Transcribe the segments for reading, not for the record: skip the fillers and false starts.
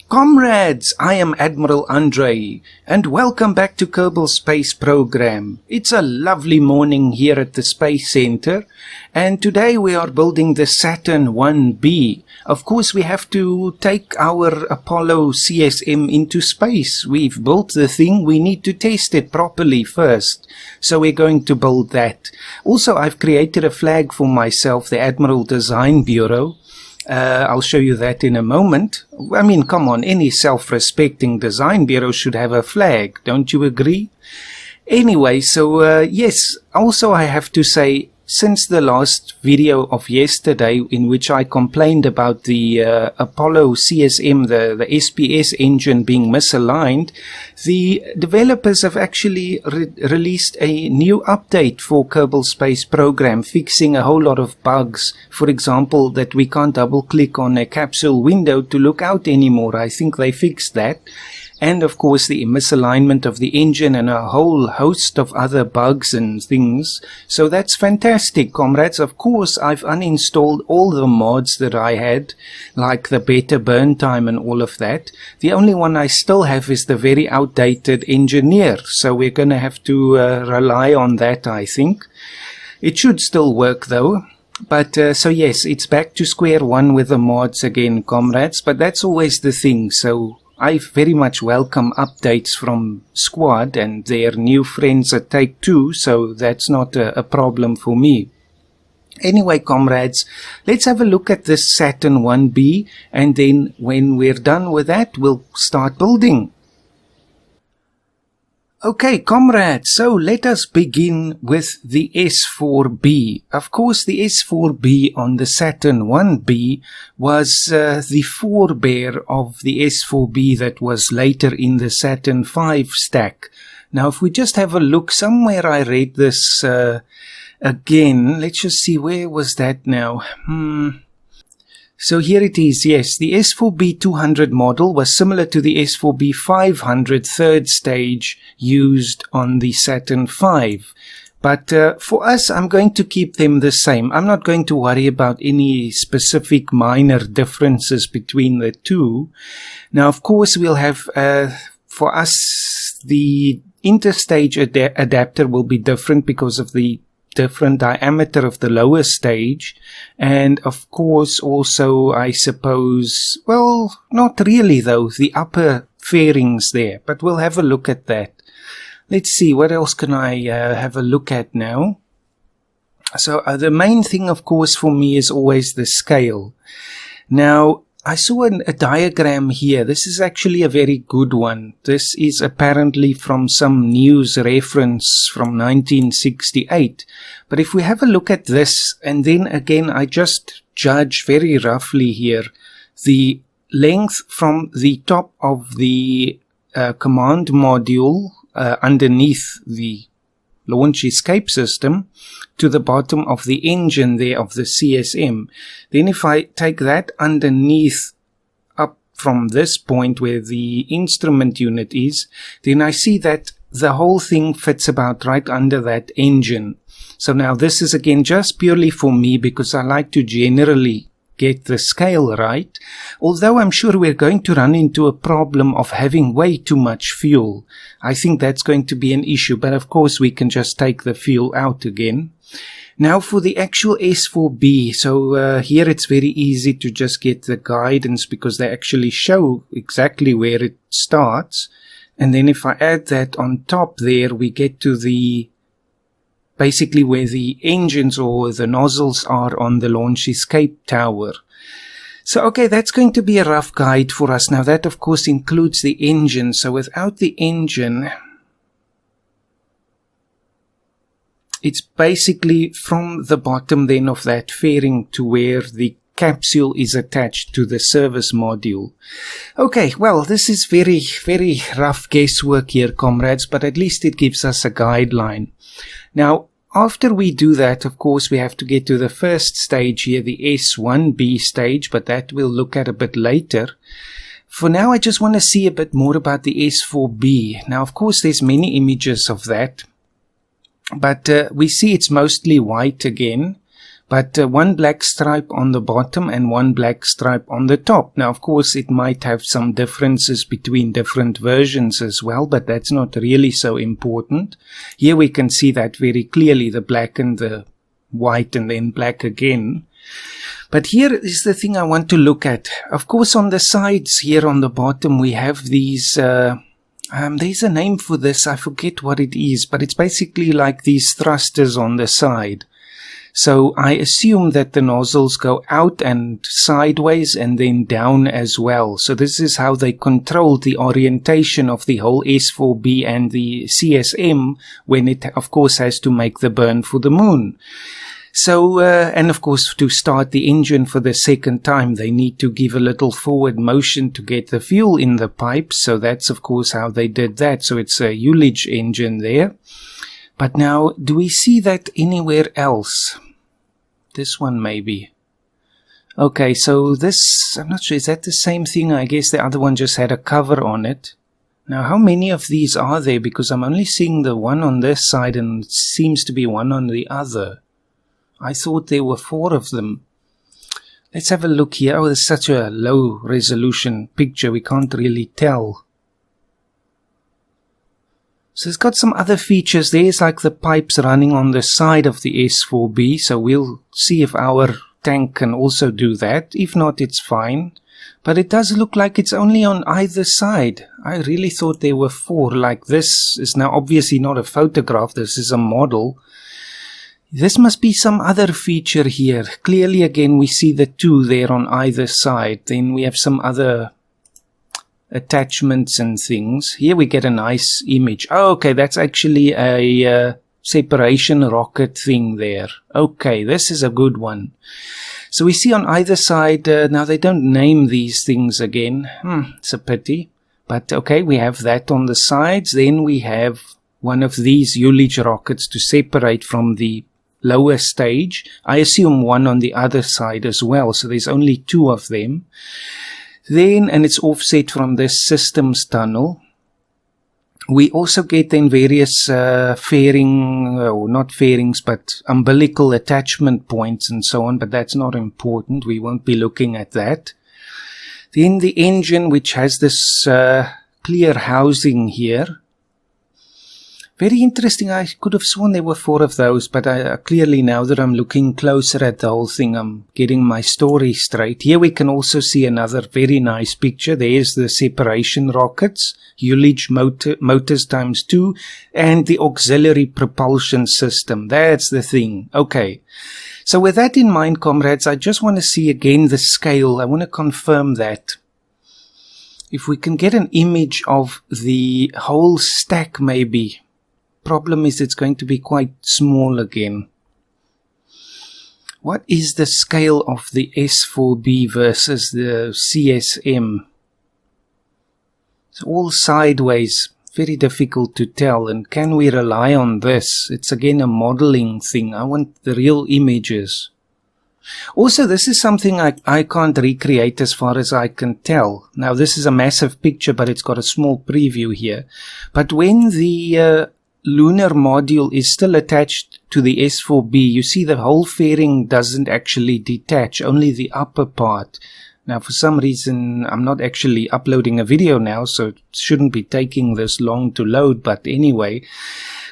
Comrades, I am Admiral Andre, and welcome back to Kerbal Space Program. It's a lovely morning here at the Space Center, and today we are building the Saturn IB. Of course, we have to take our Apollo CSM into space. We've built the thing, we need to test it properly first. So we're going to build that. Also, I've created a flag for myself, the Admiral Design Bureau. I'll show you that in a moment. I mean, come on, any self-respecting design bureau should have a flag, don't you agree? Anyway, so yes, also I have to say, since the last video of yesterday in which I complained about the Apollo CSM, the SPS engine being misaligned, the developers have actually released a new update for Kerbal Space Program, fixing a whole lot of bugs. For example, that we can't double click on a capsule window to look out anymore. I think they fixed that. And of course the misalignment of the engine and a whole host of other bugs and things. So that's fantastic, comrades. Of course I've uninstalled all the mods that I had, like the better burn time and all of that. The only one I still have is the very outdated engineer. So we're going to have to rely on that, I think. It should still work though. But so yes, it's back to square one with the mods again, comrades. But that's always the thing. So I very much welcome updates from Squad and their new friends at Take-Two, so that's not a problem for me. Anyway, comrades, let's have a look at this Saturn IB, and then when we're done with that, we'll start building. Okay, comrades, so let us begin with the S-IVB. Of course, the S-IVB on the Saturn IB was the forebear of the S-IVB that was later in the Saturn V stack. Now, if we just have a look, somewhere I read this again. Let's just see, where was that now? So here it is, yes, the S-IVB 200 model was similar to the S-IVB 500 third stage used on the Saturn V. But for us, I'm going to keep them the same. I'm not going to worry about any specific minor differences between the two. Now, of course, we'll have, for us, the Interstage adapter will be different because of the different diameter of the lower stage, and of course also I suppose, well, not really though, the upper fairings there, but we'll have a look at that. Let's see, what else can I have a look at now? So the main thing of course for me is always the scale. Now I saw a diagram here. This is actually a very good one. This is apparently from some news reference from 1968. But if we have a look at this, and then again I just judge very roughly here the length from the top of the command module underneath the launch escape system to the bottom of the engine there of the CSM. Then if I take that underneath up from this point where the instrument unit is, then I see that the whole thing fits about right under that engine. So now this is again just purely for me because I like to generally get the scale right, although I'm sure we're going to run into a problem of having way too much fuel. I think that's going to be an issue, but of course we can just take the fuel out again. Now for the actual S-IVB, so here it's very easy to just get the guidance because they actually show exactly where it starts, and then if I add that on top there, we get to the basically where the engines or the nozzles are on the launch escape tower. So okay, that's going to be a rough guide for us. Now that of course includes the engine. So without the engine, it's basically from the bottom then of that fairing to where the capsule is attached to the service module. Okay, well, this is very, very rough guesswork here, comrades, but at least it gives us a guideline. Now, after we do that, of course, we have to get to the first stage here, the S-IB stage, but that we'll look at a bit later. For now, I just want to see a bit more about the S-IVB. Now, of course, there's many images of that, but we see it's mostly white again. But one black stripe on the bottom and one black stripe on the top. Now, of course, it might have some differences between different versions as well, but that's not really so important. Here we can see that very clearly, the black and the white and then black again. But here is the thing I want to look at. Of course, on the sides here on the bottom, we have these, there's a name for this, I forget what it is, but it's basically like these thrusters on the side. So I assume that the nozzles go out and sideways and then down as well. So this is how they control the orientation of the whole S-4B and the CSM when it, of course, has to make the burn for the moon. So, and of course, to start the engine for the second time, they need to give a little forward motion to get the fuel in the pipes. So that's, of course, how they did that. So it's a Ullage engine there. But now, do we see that anywhere else? This one maybe. Okay, so this, I'm not sure, is that the same thing? I guess the other one just had a cover on it. Now, how many of these are there? Because I'm only seeing the one on this side and it seems to be one on the other. I thought there were 4 of them. Let's have a look here. Oh, there's such a low resolution picture, we can't really tell. So it's got some other features. There's like the pipes running on the side of the S-4B. So we'll see if our tank can also do that. If not, it's fine. But it does look like it's only on either side. I really thought there were 4. Like this is now obviously not a photograph. This is a model. This must be some other feature here. Clearly again we see the 2 there on either side. Then we have some other attachments and things. Here we get a nice image. Oh, okay, that's actually a separation rocket thing there. Okay, this is a good one. So we see on either side, now they don't name these things again. It's a pity. But okay, we have that on the sides. Then we have one of these Ullage rockets to separate from the lower stage. I assume one on the other side as well. So there's only 2 of them. Then, and it's offset from this systems tunnel. We also get then various not fairings, but umbilical attachment points and so on, but that's not important. We won't be looking at that. Then the engine, which has this clear housing here. Very interesting. I could have sworn there were 4 of those, but clearly now that I'm looking closer at the whole thing, I'm getting my story straight. Here we can also see another very nice picture. There's the separation rockets, Ullage motors times 2, and the auxiliary propulsion system. That's the thing. Okay. So with that in mind, comrades, I just want to see again the scale. I want to confirm that. If we can get an image of the whole stack maybe. Problem is it's going to be quite small again. What is the scale of the S-4B versus the CSM? It's all sideways, very difficult to tell. And can we rely on this? It's again a modeling thing. I want the real images. Also, this is something I can't recreate as far as I can tell. Now, this is a massive picture, but it's got a small preview here. But when the lunar module is still attached to the S-4B, you see the whole fairing doesn't actually detach, only the upper part. Now, for some reason, I'm not actually uploading a video now, so it shouldn't be taking this long to load. But anyway,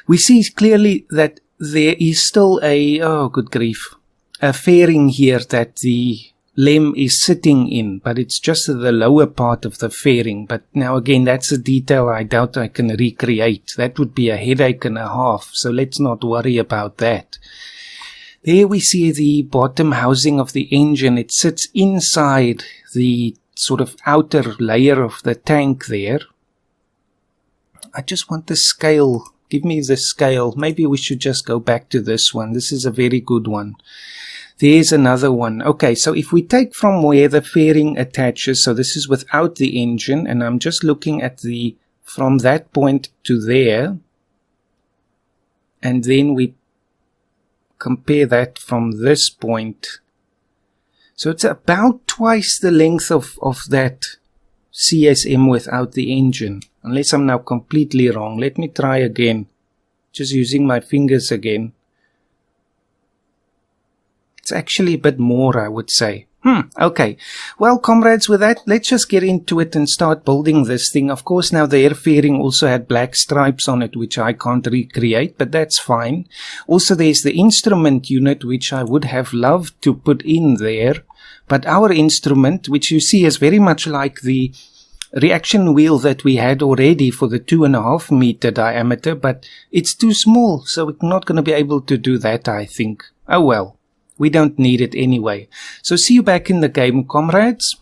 we see clearly that there is still a, oh, good grief, a fairing here that the LEM is sitting in, but it's just the lower part of the fairing. But now again, that's a detail I doubt I can recreate. That would be a headache and a half, so let's not worry about that. There we see the bottom housing of the engine. It sits inside the sort of outer layer of the tank there. I just want the scale. Give me the scale. Maybe we should just go back to this one. This is a very good one. There's another one. Okay, so if we take from where the fairing attaches, so this is without the engine, and I'm just looking at the, from that point to there, and then we compare that from this point. So it's about twice the length of that CSM without the engine, unless I'm now completely wrong. Let me try again, just using my fingers again. It's actually a bit more, I would say. Okay. Well, comrades, with that, let's just get into it and start building this thing. Of course, now the air fairing also had black stripes on it, which I can't recreate, but that's fine. Also, there's the instrument unit, which I would have loved to put in there. But our instrument, which you see is very much like the reaction wheel that we had already for the 2.5 meter diameter, but it's too small, so we're not going to be able to do that, I think. Oh well. We don't need it anyway. So see you back in the game, comrades.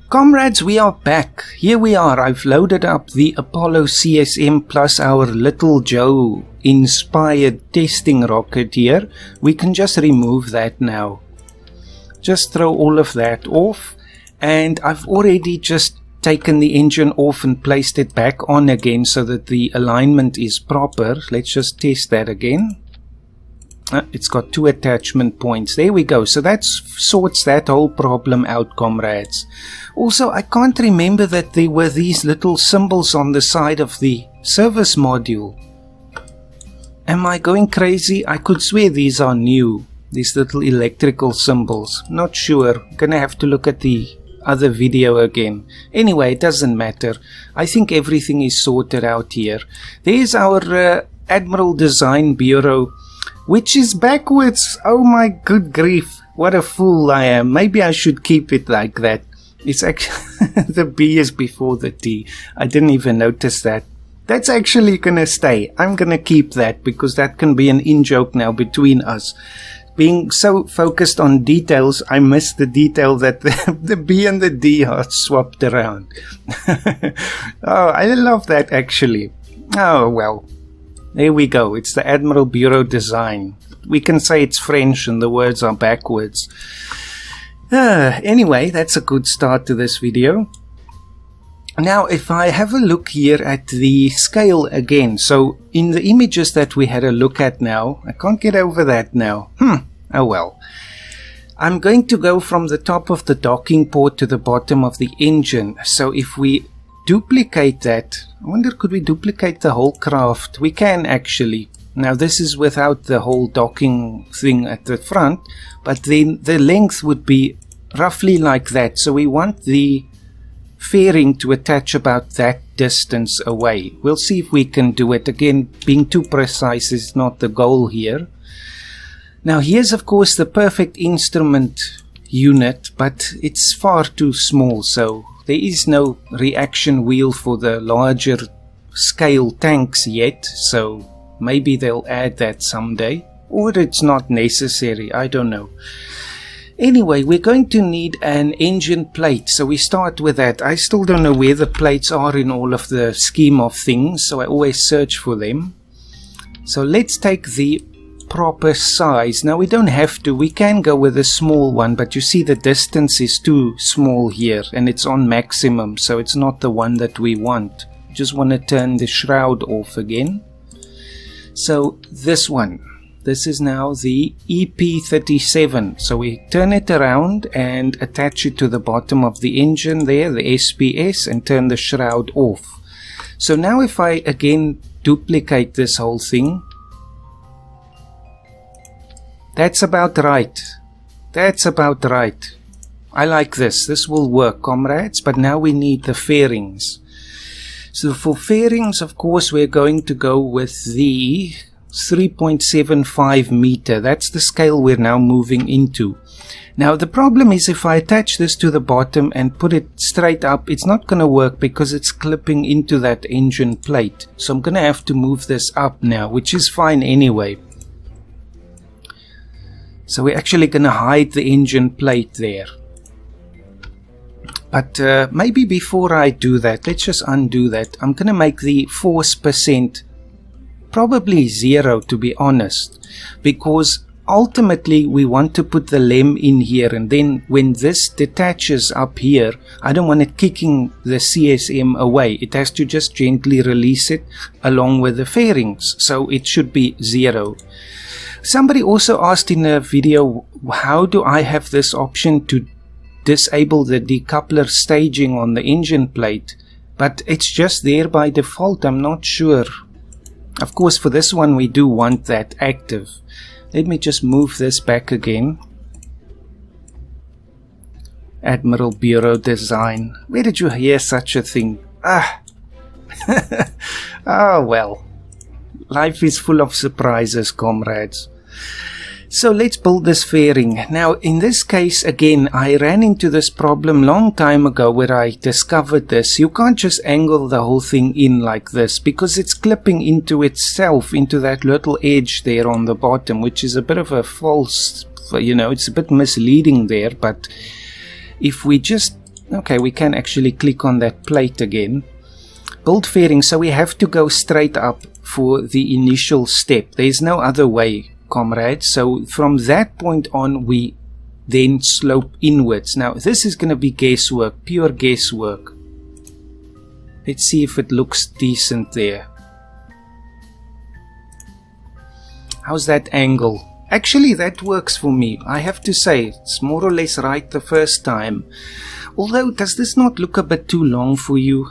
Comrades, we are back. Here we are. I've loaded up the Apollo CSM plus our Little Joe inspired testing rocket here. We can just remove that now. Just throw all of that off. And I've already just taken the engine off and placed it back on again so that the alignment is proper. Let's just test that again. It's got 2 attachment points. There we go. So that sorts that whole problem out, comrades. Also, I can't remember that there were these little symbols on the side of the service module. Am I going crazy? I could swear these are new. These little electrical symbols. Not sure. Gonna have to look at the other video again. Anyway, it doesn't matter. I think everything is sorted out here. There's our Admiral Design Bureau, which is backwards. Oh my good grief. What a fool I am. Maybe I should keep it like that. It's actually the B is before the T. I didn't even notice that. That's actually gonna stay. I'm gonna keep that because that can be an in-joke now between us. Being so focused on details, I missed the detail that the B and the D are swapped around. Oh, I love that actually. Oh well. There we go. It's the Admiral Bureau design. We can say it's French and the words are backwards. Anyway, that's a good start to this video. Now, if I have a look here at the scale again. So, in the images that we had a look at now, I can't get over that now. Oh well. I'm going to go from the top of the docking port to the bottom of the engine. So, if we duplicate that, I wonder, could we duplicate the whole craft? We can actually. Now this is without the whole docking thing at the front, but then the length would be roughly like that. So we want the fairing to attach about that distance away. We'll see if we can do it. Again, being too precise is not the goal here. Now here's of course the perfect instrument unit, but it's far too small, so there is no reaction wheel for the larger scale tanks yet, so maybe they'll add that someday. Or it's not necessary, I don't know. Anyway, we're going to need an engine plate, so we start with that. I still don't know where the plates are in all of the scheme of things, so I always search for them. So let's take the proper size. Now we don't have to, we can go with a small one, but you see the distance is too small here and it's on maximum, so it's not the one that we want. Just want to turn the shroud off again. So this one, this is now the EP37, so we turn it around and attach it to the bottom of the engine there, the SPS, and turn the shroud off. So now if I again duplicate this whole thing, that's about right. That's about right. I like this. This will work, comrades. But now we need the fairings. So for fairings, of course, we're going to go with the 3.75 meter. That's the scale we're now moving into. Now the problem is if I attach this to the bottom and put it straight up, it's not going to work because it's clipping into that engine plate. So I'm going to have to move this up now, which is fine anyway. So we're actually going to hide the engine plate there. But maybe before I do that, let's just undo that. I'm going to make the force% probably 0, to be honest. Because ultimately we want to put the lem in here. And then when this detaches up here, I don't want it kicking the CSM away. It has to just gently release it along with the fairings. So it should be 0. Somebody also asked in a video, how do I have this option to disable the decoupler staging on the engine plate? But it's just there by default, I'm not sure. Of course, for this one we do want that active. Let me just move this back again. Admiral Bureau Design. Where did you hear such a thing? Ah! Ah, well. Life is full of surprises, comrades. So let's build this fairing. Now, in this case, again, I ran into this problem long time ago where I discovered this. You can't just angle the whole thing in like this because it's clipping into itself, into that little edge there on the bottom, which is a bit of a false, you know, it's a bit misleading there. But if we just, okay, we can actually click on that plate again. Build fairing, so we have to go straight up for the initial step. There's no other way, comrades. So from that point on, we then slope inwards. Now, this is going to be guesswork, pure guesswork. Let's see if it looks decent there. How's that angle? Actually, that works for me. I have to say, it's more or less right the first time. Although, does this not look a bit too long for you?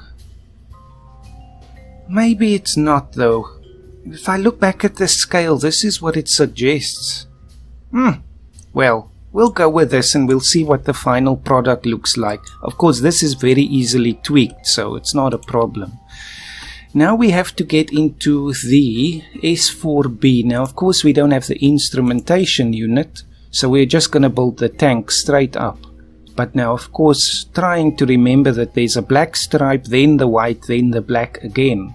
Maybe it's not, though. If I look back at the scale, this is what it suggests. Well, we'll go with this and we'll see what the final product looks like. Of course, this is very easily tweaked, so it's not a problem. Now we have to get into the S-IVB. Now, of course, we don't have the instrumentation unit, so we're just going to build the tank straight up. But now, of course, trying to remember that there's a black stripe, then the white, then the black again.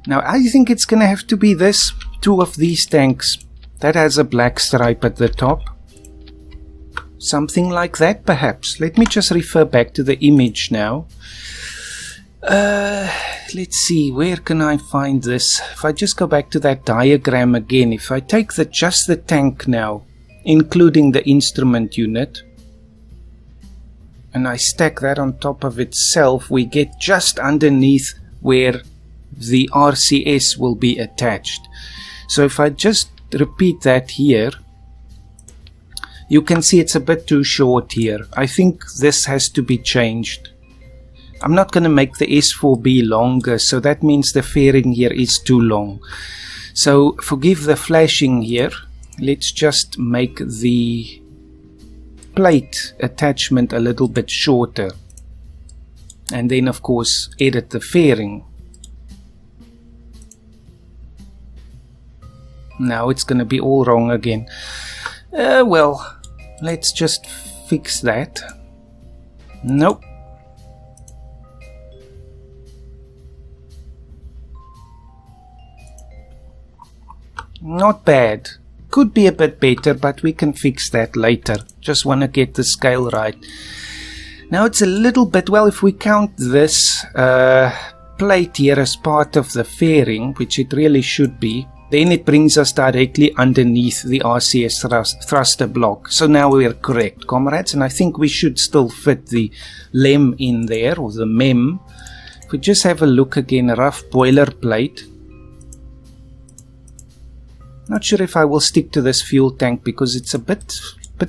Now, I think it's going to have to be this, two of these tanks. That has a black stripe at the top. Something like that, perhaps. Let me just refer back to the image now. Let's see, where can I find this? If I just go back to that diagram again, if I take just the tank now, including the instrument unit, and I stack that on top of itself, we get just underneath where the RCS will be attached. So if I just repeat that here, you can see it's a bit too short here. I think this has to be changed. I'm not going to make the S-IVB longer, so that means the fairing here is too long. So forgive the flashing here. Let's just make the plate attachment a little bit shorter. And then, of course, edit the fairing. Now it's going to be all wrong again. Well, let's just fix that. Nope. Not bad. Could be a bit better, but we can fix that later. Just want to get the scale right. Now it's a little bit, well, if we count this plate here as part of the fairing, which it really should be, then it brings us directly underneath the RCS thruster block. So now we are correct, comrades, and I think we should still fit the LEM in there, or the MEM. If we just have a look again, a rough boilerplate. Not sure if I will stick to this fuel tank because it's a bit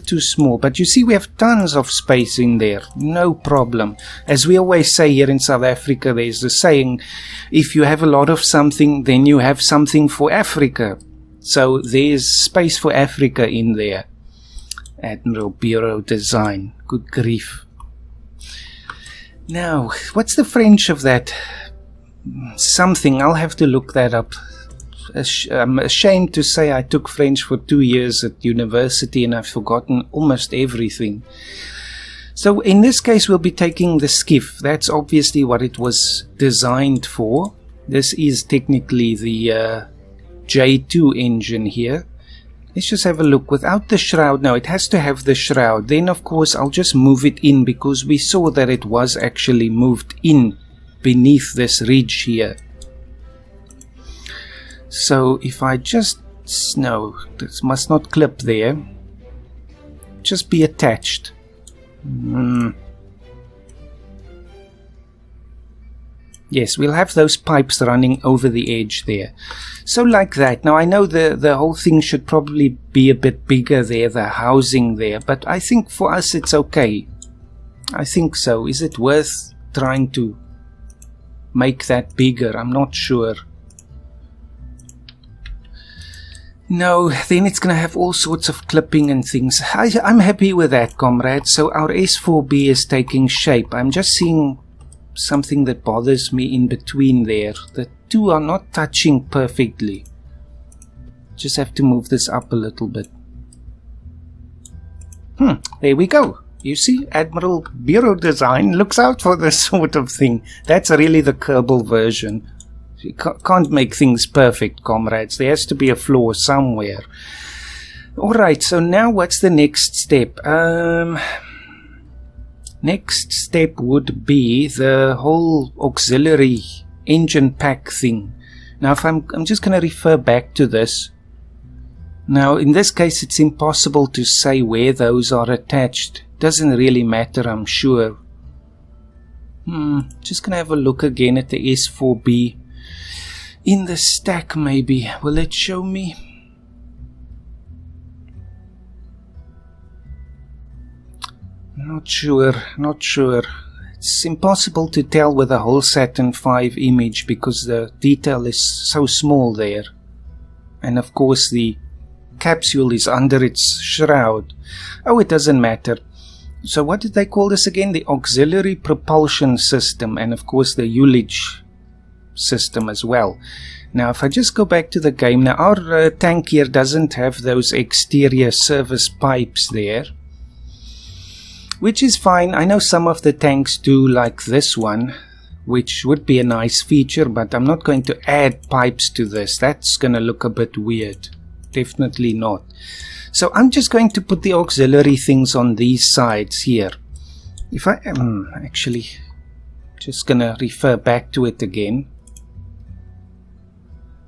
too small. But you see, we have tons of space in there. No problem. As we always say here in South Africa, there's a saying, if you have a lot of something, then you have something for Africa. So there's space for Africa in there. Admiral Bureau Design. Good grief. Now, what's the French of that? Something. I'll have to look that up. I'm ashamed to say I took French for 2 years at university and I've forgotten almost everything. So in this case we'll be taking the skiff. That's obviously what it was designed for. This is technically the J2 engine here. Let's just have a look. Without the shroud, no, it has to have the shroud. Then of course I'll just move it in because we saw that it was actually moved in beneath this ridge here. So if I just, no, this must not clip there, just be attached. Yes, we'll have those pipes running over the edge there. So like that. Now I know the whole thing should probably be a bit bigger there, the housing there, but I think for us it's okay. I think so. Is it worth trying to make that bigger? I'm not sure. No, then it's going to have all sorts of clipping and things. I'm happy with that, comrades. So our S4B is taking shape. I'm just seeing something that bothers me in between there. The two are not touching perfectly. Just have to move this up a little bit. There we go. You see, Admiral Bureau Design looks out for this sort of thing. That's really the Kerbal version. You can't make things perfect, comrades. There has to be a flaw somewhere. Alright, so now what's the next step? Next step would be the whole auxiliary engine pack thing. Now, if I'm just going to refer back to this. Now, in this case, it's impossible to say where those are attached. Doesn't really matter, I'm sure. Just going to have a look again at the S4B. In the stack, maybe. Will it show me? Not sure. It's impossible to tell with a whole Saturn V image because the detail is so small there. And of course the capsule is under its shroud. Oh, it doesn't matter. So what did they call this again? The auxiliary propulsion system, and of course the ullage system as well. Now if I just go back to the game, now our tank here doesn't have those exterior service pipes there, which is fine. I know some of the tanks do, like this one, which would be a nice feature, but I'm not going to add pipes to this. That's going to look a bit weird. Definitely not. So I'm just going to put the auxiliary things on these sides here. If I am actually just going to refer back to it again.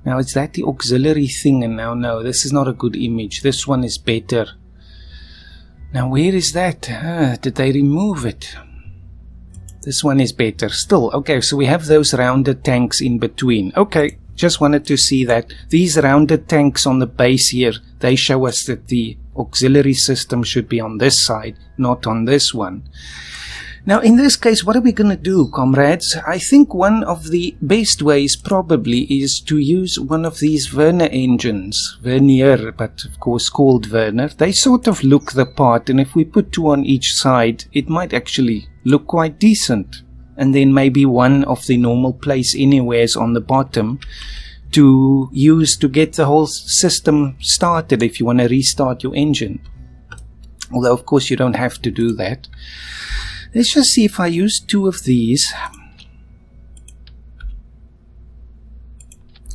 Now is that the auxiliary thing? And now no, this is not a good image. This one is better. Now where is that? Did they remove it? This one is better still. Okay, so we have those rounded tanks in between. Okay, just wanted to see that. These rounded tanks on the base here, they show us that the auxiliary system should be on this side, not on this one. Now in this case, what are we going to do, comrades? I think one of the best ways probably is to use one of these Werner engines. Vernier, but of course called Werner. They sort of look the part, and if we put two on each side, it might actually look quite decent. And then maybe one of the normal place anywheres on the bottom to use to get the whole system started if you want to restart your engine. Although of course you don't have to do that. Let's just see if I use two of these.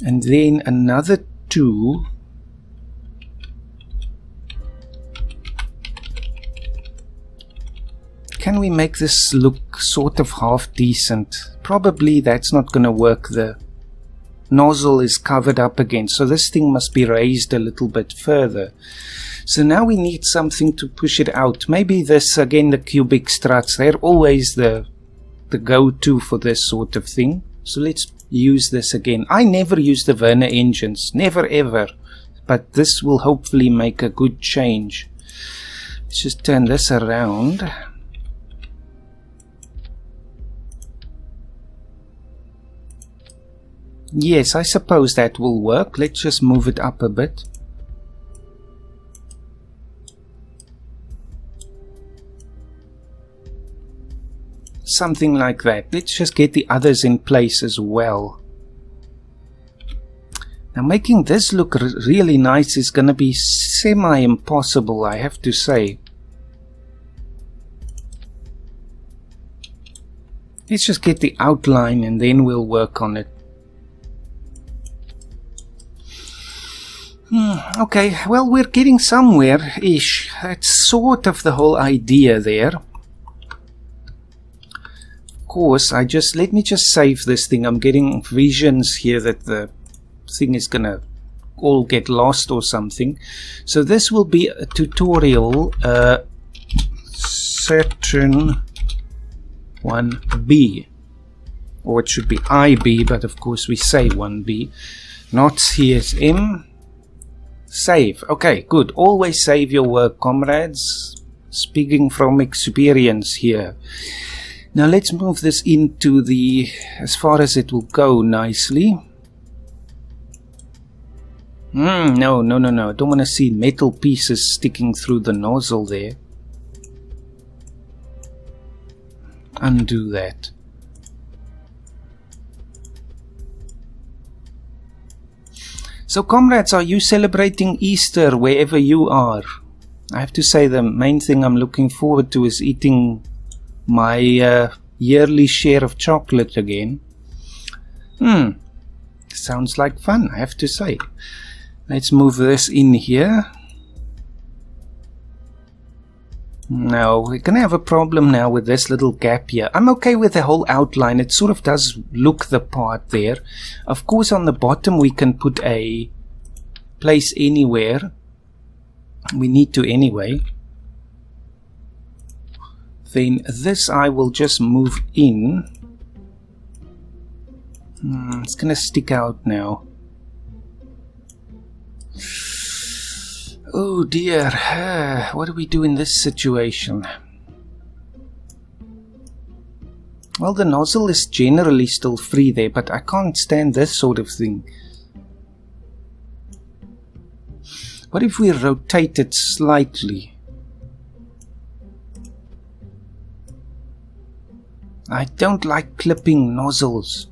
And then another two. Can we make this look sort of half decent? Probably that's not going to work. The nozzle is covered up again, so this thing must be raised a little bit further. So now we need something to push it out. Maybe this, again, the cubic struts, they're always the go-to for this sort of thing. So let's use this again. I never use the Werner engines, never ever. But this will hopefully make a good change. Let's just turn this around. Yes, I suppose that will work. Let's just move it up a bit. Something like that. Let's just get the others in place as well. Now making this look really nice is going to be semi-impossible, I have to say. Let's just get the outline and then we'll work on it. Okay, well, we're getting somewhere-ish. That's sort of the whole idea there. Of course, let me just save this thing. I'm getting visions here that the thing is gonna all get lost or something. So this will be a tutorial, Saturn 1B. Or it should be IB, but of course we say 1B. Not CSM. Save. Okay, good. Always save your work, comrades. Speaking from experience here. Now let's move this into as far as it will go nicely. No. I don't want to see metal pieces sticking through the nozzle there. Undo that. So, comrades, are you celebrating Easter wherever you are? I have to say the main thing I'm looking forward to is eating my yearly share of chocolate again. Sounds like fun, I have to say. Let's move this in here. No, we're going to have a problem now with this little gap here. I'm okay with the whole outline. It sort of does look the part there. Of course, on the bottom we can put a place anywhere. We need to anyway. Then this I will just move in. It's going to stick out now. Oh dear, what do we do in this situation? Well, the nozzle is generally still free there, but I can't stand this sort of thing. What if we rotate it slightly? I don't like clipping nozzles.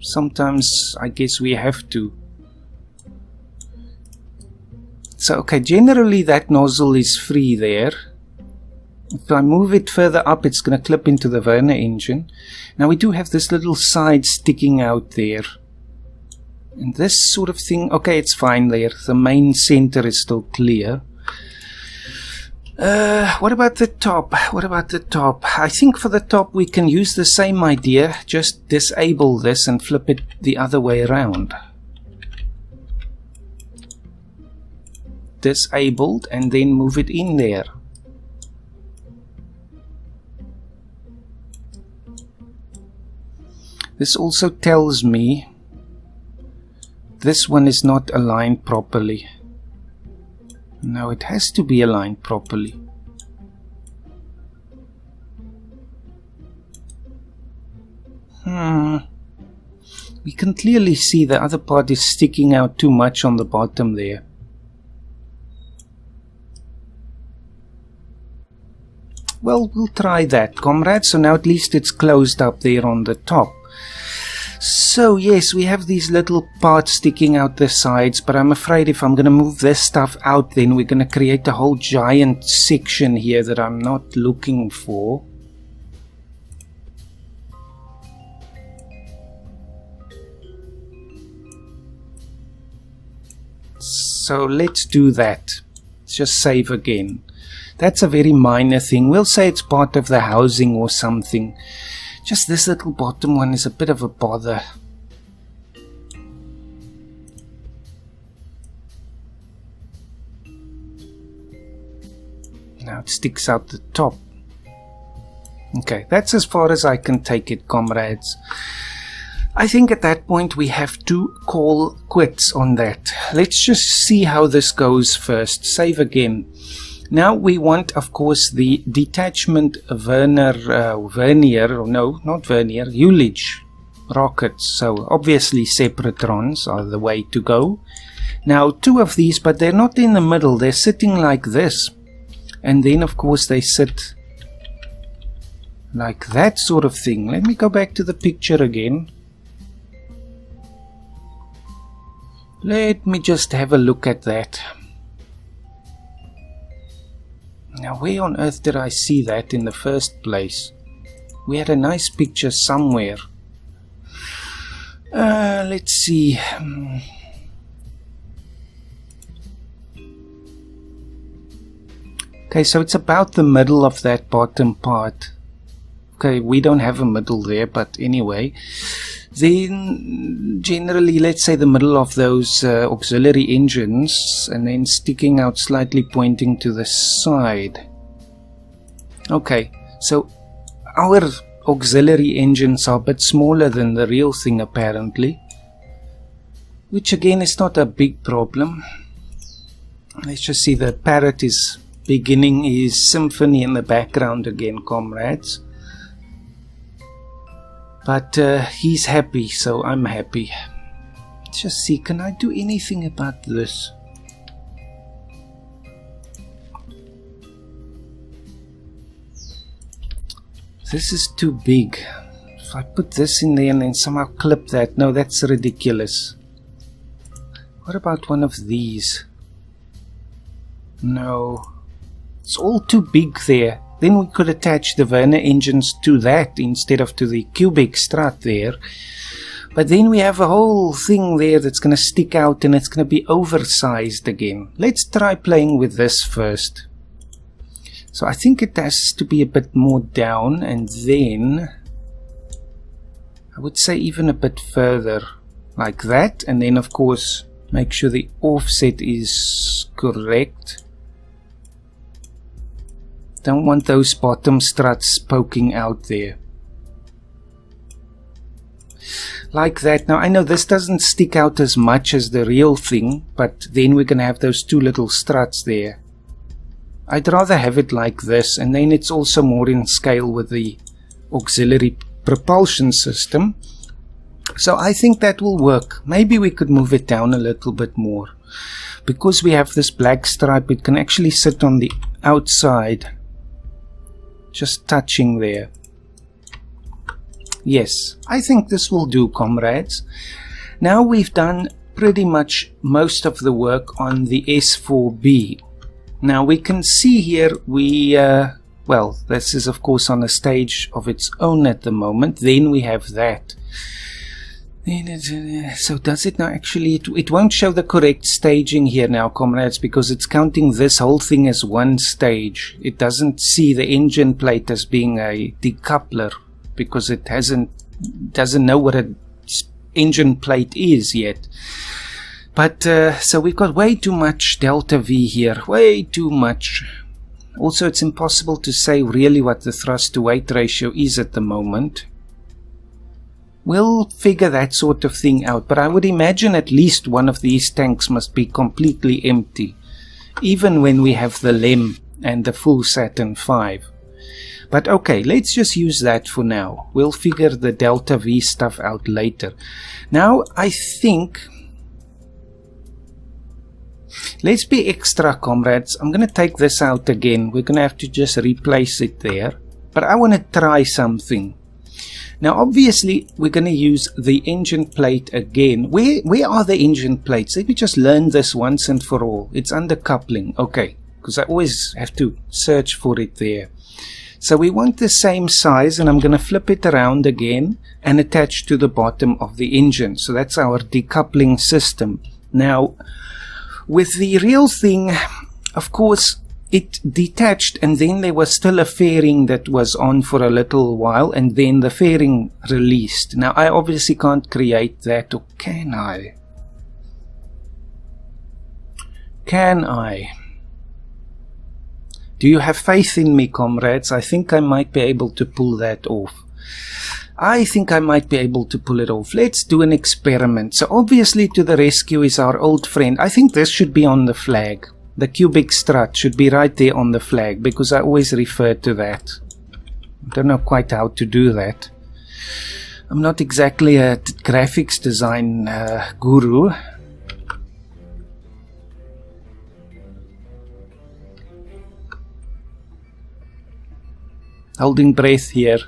Sometimes I guess we have to. So, okay, generally that nozzle is free there. If I move it further up, it's going to clip into the Werner engine. Now we do have this little side sticking out there. And this sort of thing, okay, it's fine there. The main center is still clear. What about the top? What about the top? I think for the top we can use the same idea. Just disable this and flip it the other way around. Disabled and then move it in there. This also tells me this one is not aligned properly. No, it has to be aligned properly. We can clearly see the other part is sticking out too much on the bottom there. Well, we'll try that, comrades. So now at least it's closed up there on the top. So yes, we have these little parts sticking out the sides, but I'm afraid if I'm going to move this stuff out, then we're going to create a whole giant section here that I'm not looking for. So let's do that. Let's just save again. That's a very minor thing. We'll say it's part of the housing or something. Just this little bottom one is a bit of a bother. Now it sticks out the top. Okay, that's as far as I can take it, comrades. I think at that point we have to call quits on that. Let's just see how this goes first. Save again. Now we want, of course, the detachment vernier ullage rockets. So obviously separatrons are the way to go. Now 2 of these, but they're not in the middle. They're sitting like this. And then of course they sit like that sort of thing. Let me go back to the picture again. Let me just have a look at that. Now, where on earth did I see that in the first place? We had a nice picture somewhere. Let's see. Okay, so it's about the middle of that bottom part. Okay, we don't have a middle there, but anyway. Then, generally, let's say the middle of those auxiliary engines, and then sticking out slightly pointing to the side. Okay, so our auxiliary engines are a bit smaller than the real thing apparently, which again is not a big problem. Let's just see, the parrot is beginning his symphony in the background again, comrades. But he's happy, so I'm happy. Let's just see, can I do anything about this? This is too big. If I put this in there and then somehow clip that, no, that's ridiculous. What about one of these? No, it's all too big there. Then we could attach the Werner engines to that instead of to the cubic strut there. But then we have a whole thing there that's going to stick out and it's going to be oversized again. Let's try playing with this first. So I think it has to be a bit more down, and then I would say even a bit further like that, and then of course make sure the offset is correct. Don't want those bottom struts poking out there. Like that. Now I know this doesn't stick out as much as the real thing, but then we're going to have those two little struts there. I'd rather have it like this, and then it's also more in scale with the auxiliary propulsion system. So I think that will work. Maybe we could move it down a little bit more. Because we have this black stripe, it can actually sit on the outside. Just touching there. Yes, I think this will do, comrades. Now we've done pretty much most of the work on the S-IVB. Now we can see here well, this is of course on a stage of its own at the moment. Then we have that. So does it now actually, it won't show the correct staging here now, comrades, because it's counting this whole thing as one stage. It doesn't see the engine plate as being a decoupler because it doesn't know what an engine plate is yet. But, so we've got way too much delta V here, way too much. Also, it's impossible to say really what the thrust to weight ratio is at the moment. We'll figure that sort of thing out, but I would imagine at least one of these tanks must be completely empty, even when we have the LEM and the full Saturn V. But okay, let's just use that for now. We'll figure the delta V stuff out later. Now, I think... let's be extra, comrades. I'm going to take this out again. We're going to have to just replace it there. But I want to try something. Now, obviously, we're going to use the engine plate again. Where are the engine plates? Let me just learn this once and for all. It's under coupling. Okay, because I always have to search for it there. So we want the same size, and I'm going to flip it around again and attach to the bottom of the engine. So that's our decoupling system. Now, with the real thing, of course, it detached and then there was still a fairing that was on for a little while and then the fairing released. Now, I obviously can't create that, or can I? Can I? Do you have faith in me, comrades? I think I might be able to pull that off. I think I might be able to pull it off. Let's do an experiment. So obviously to the rescue is our old friend. I think this should be on the flag. The cubic strut should be right there on the flag because I always refer to that. I don't know quite how to do that. I'm not exactly a graphics design guru. Holding breath here.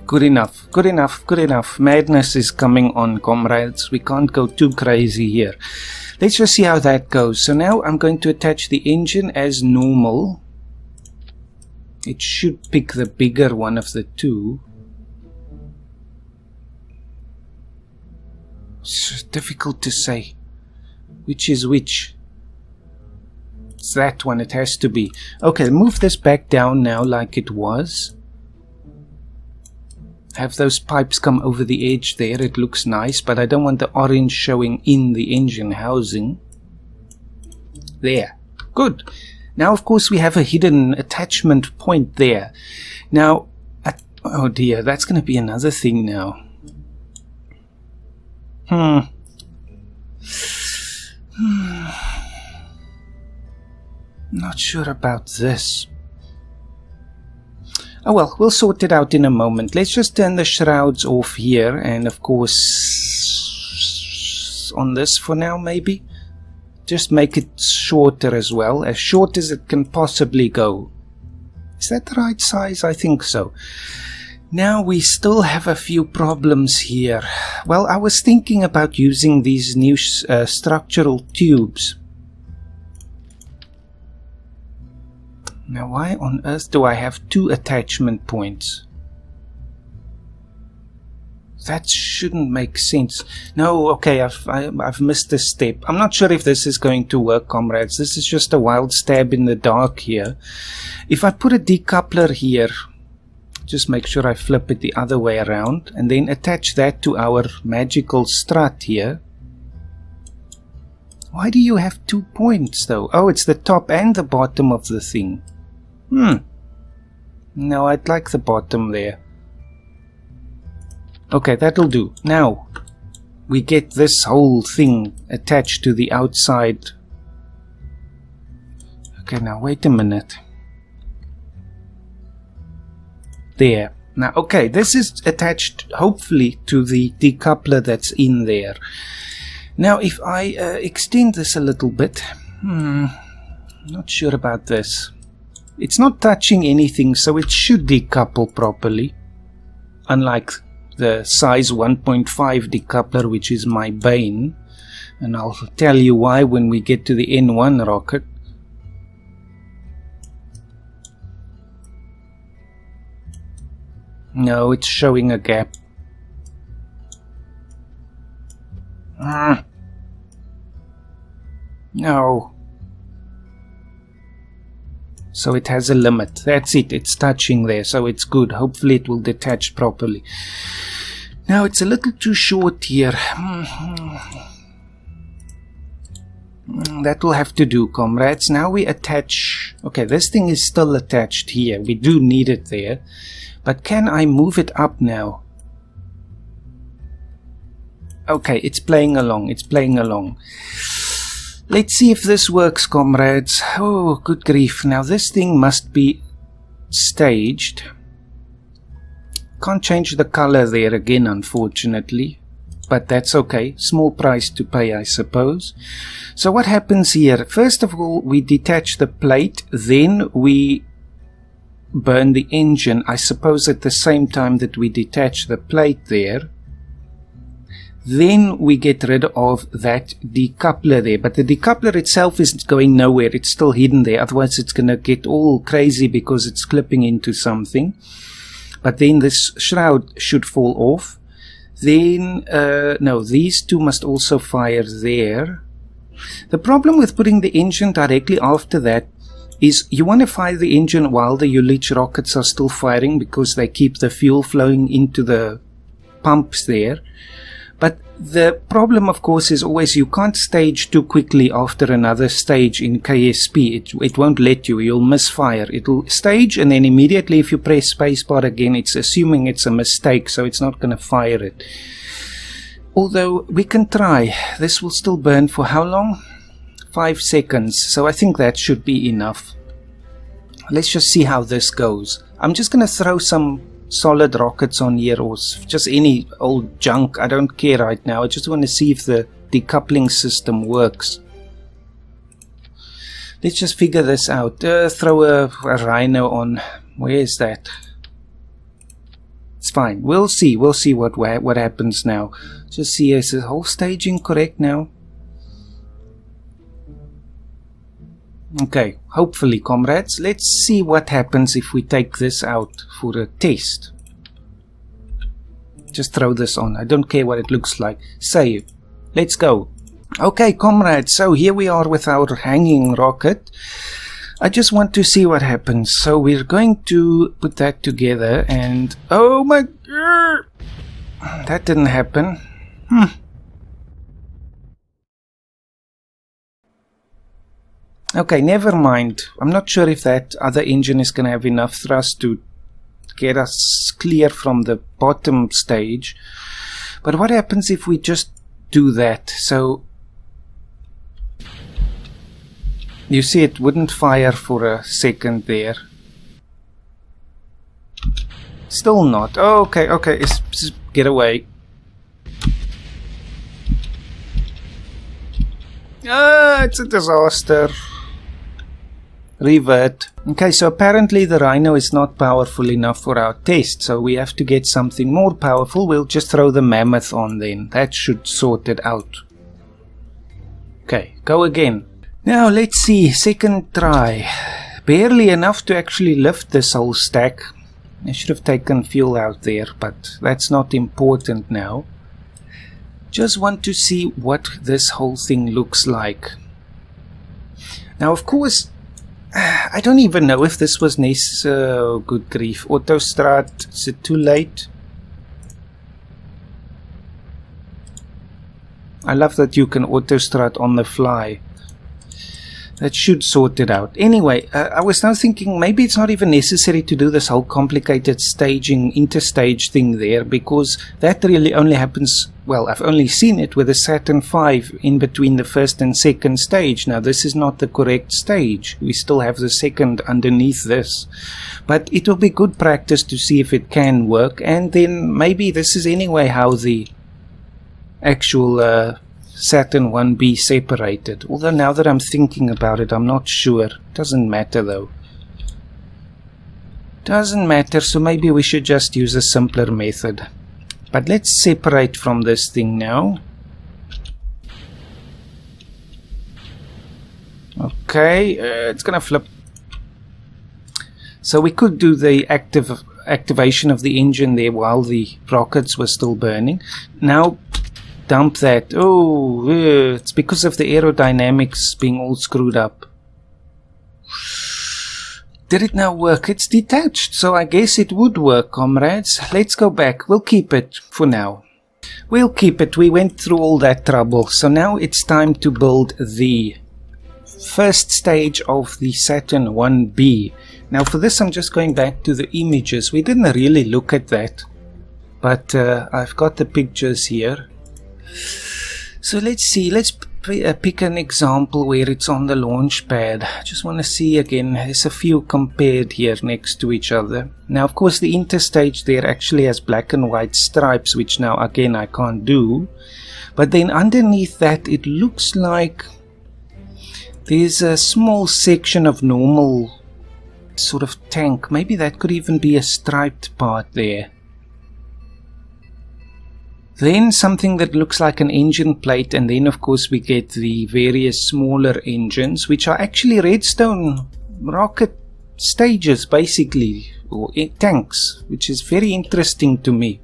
Good enough, good enough, good enough. Madness is coming on, comrades. We can't go too crazy here. Let's just see how that goes. So now I'm going to attach the engine as normal. It should pick the bigger one of the two. It's difficult to say which is which. It's that one, it has to be. Okay, move this back down now like it was. Have those pipes come over the edge there. It looks nice, but I don't want the orange showing in the engine housing. There. Good. Now, of course, we have a hidden attachment point there. Now, oh dear, that's going to be another thing now. Not sure about this. Oh well, we'll sort it out in a moment. Let's just turn the shrouds off here, and of course on this for now maybe. Just make it shorter as well, as short as it can possibly go. Is that the right size? I think so. Now we still have a few problems here. Well, I was thinking about using these new structural tubes. Now why on earth do I have 2 attachment points? That shouldn't make sense. No, okay, I've missed a step. I'm not sure if this is going to work, comrades. This is just a wild stab in the dark here. If I put a decoupler here, just make sure I flip it the other way around, and then attach that to our magical strut here. Why do you have 2 points though? Oh, it's the top and the bottom of the thing. No, I'd like the bottom there. Okay, that'll do. Now, we get this whole thing attached to the outside. Okay, now wait a minute. There. Now, okay, this is attached, hopefully, to the decoupler that's in there. Now, if I extend this a little bit, not sure about this. It's not touching anything, so it should decouple properly. Unlike the size 1.5 decoupler, which is my bane. And I'll tell you why when we get to the N1 rocket. No, it's showing a gap. No. So it has a limit. That's it. It's touching there, so it's good. Hopefully it will detach properly. Now it's a little too short here. That will have to do, comrades. Now we attach... Okay, this thing is still attached here. We do need it there. But can I move it up now? Okay, it's playing along. It's playing along. Let's see if this works, comrades. Oh, good grief. Now this thing must be staged. Can't change the color there again, unfortunately. But that's okay. Small price to pay, I suppose. So what happens here? First of all, we detach the plate. Then we burn the engine, I suppose at the same time that we detach the plate there. Then we get rid of that decoupler there. But the decoupler itself is going nowhere. It's still hidden there. Otherwise it's going to get all crazy because it's clipping into something. But then this shroud should fall off. Then, no, these two must also fire there. The problem with putting the engine directly after that is you want to fire the engine while the Ulich rockets are still firing because they keep the fuel flowing into the pumps there. But the problem, of course, is always you can't stage too quickly after another stage in KSP. It won't let you. You'll misfire. It'll stage, and then immediately if you press spacebar again, it's assuming it's a mistake, so it's not going to fire it. Although we can try. This will still burn for how long? 5 seconds. So I think that should be enough. Let's just see how this goes. I'm just going to throw some solid rockets on here, or just any old junk. I don't care right now. I just want to see if the decoupling system works. Let's just figure this out. Throw a rhino on. Where is that? It's fine. We'll see. We'll see what happens now. Just see, is the whole staging correct now? Okay, hopefully, comrades. Let's see what happens if we take this out for a test. Just throw this on. I don't care what it looks like. Save. Let's go. Okay, comrades, so here we are with our hanging rocket. I just want to see what happens. So we're going to put that together and... Oh my... That didn't happen. Okay, never mind. I'm not sure if that other engine is going to have enough thrust to get us clear from the bottom stage. But what happens if we just do that? So You see, it wouldn't fire for a second there. Still not. Oh, okay, okay. Get away. Ah, it's a disaster. Revert. Okay, so apparently the Rhino is not powerful enough for our test, so we have to get something more powerful. We'll just throw the Mammoth on then. That should sort it out. Okay, go again. Now let's see, second try. Barely enough to actually lift this whole stack. I should have taken fuel out there, but that's not important now. Just want to see what this whole thing looks like. Now, of course, I don't even know if this was necessary. Oh, good grief. Autostrat, is it too late? I love that you can autostrat on the fly. That should sort it out. Anyway, I was now thinking maybe it's not even necessary to do this whole complicated staging, interstage thing there, because that really only happens, well, I've only seen it with a Saturn V in between the first and second stage. Now, this is not the correct stage. We still have the second underneath this. But it will be good practice to see if it can work, and then maybe this is anyway how the actual Saturn 1B separated. Although now that I'm thinking about it, I'm not sure. Doesn't matter though. Doesn't matter, so maybe we should just use a simpler method. But let's separate from this thing now. Okay, it's gonna flip. So we could do the activation of the engine there while the rockets were still burning. Now dump that. Oh, it's because of the aerodynamics being all screwed up. Did it now work? It's detached, so I guess it would work, comrades. Let's go back. We'll keep it for now. We'll keep it. We went through all that trouble. So now it's time to build the first stage of the Saturn 1B. Now for this I'm just going back to the images. We didn't really look at that, but I've got the pictures here. So let's see, let's pick an example where it's on the launch pad. I just want to see again, there's a few compared here next to each other. Now of course the interstage there actually has black and white stripes, which now again I can't do. But then underneath that it looks like there's a small section of normal sort of tank. Maybe that could even be a striped part there. Then something that looks like an engine plate, and then of course we get the various smaller engines, which are actually redstone rocket stages basically, or tanks, which is very interesting to me.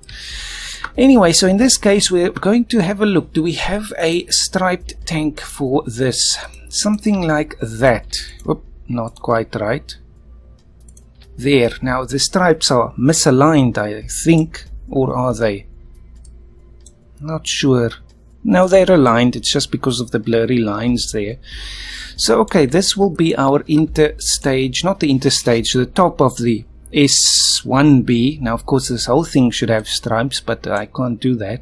Anyway, so in this case we're going to have a look. Do we have a striped tank for this? Something like that. Oop, not quite right. There. Now the stripes are misaligned, I think, or are they? Not sure. No, they're aligned. It's just because of the blurry lines there. So, okay, this will be our interstage, not the interstage, the top of the S1B. Now, of course, this whole thing should have stripes, but I can't do that.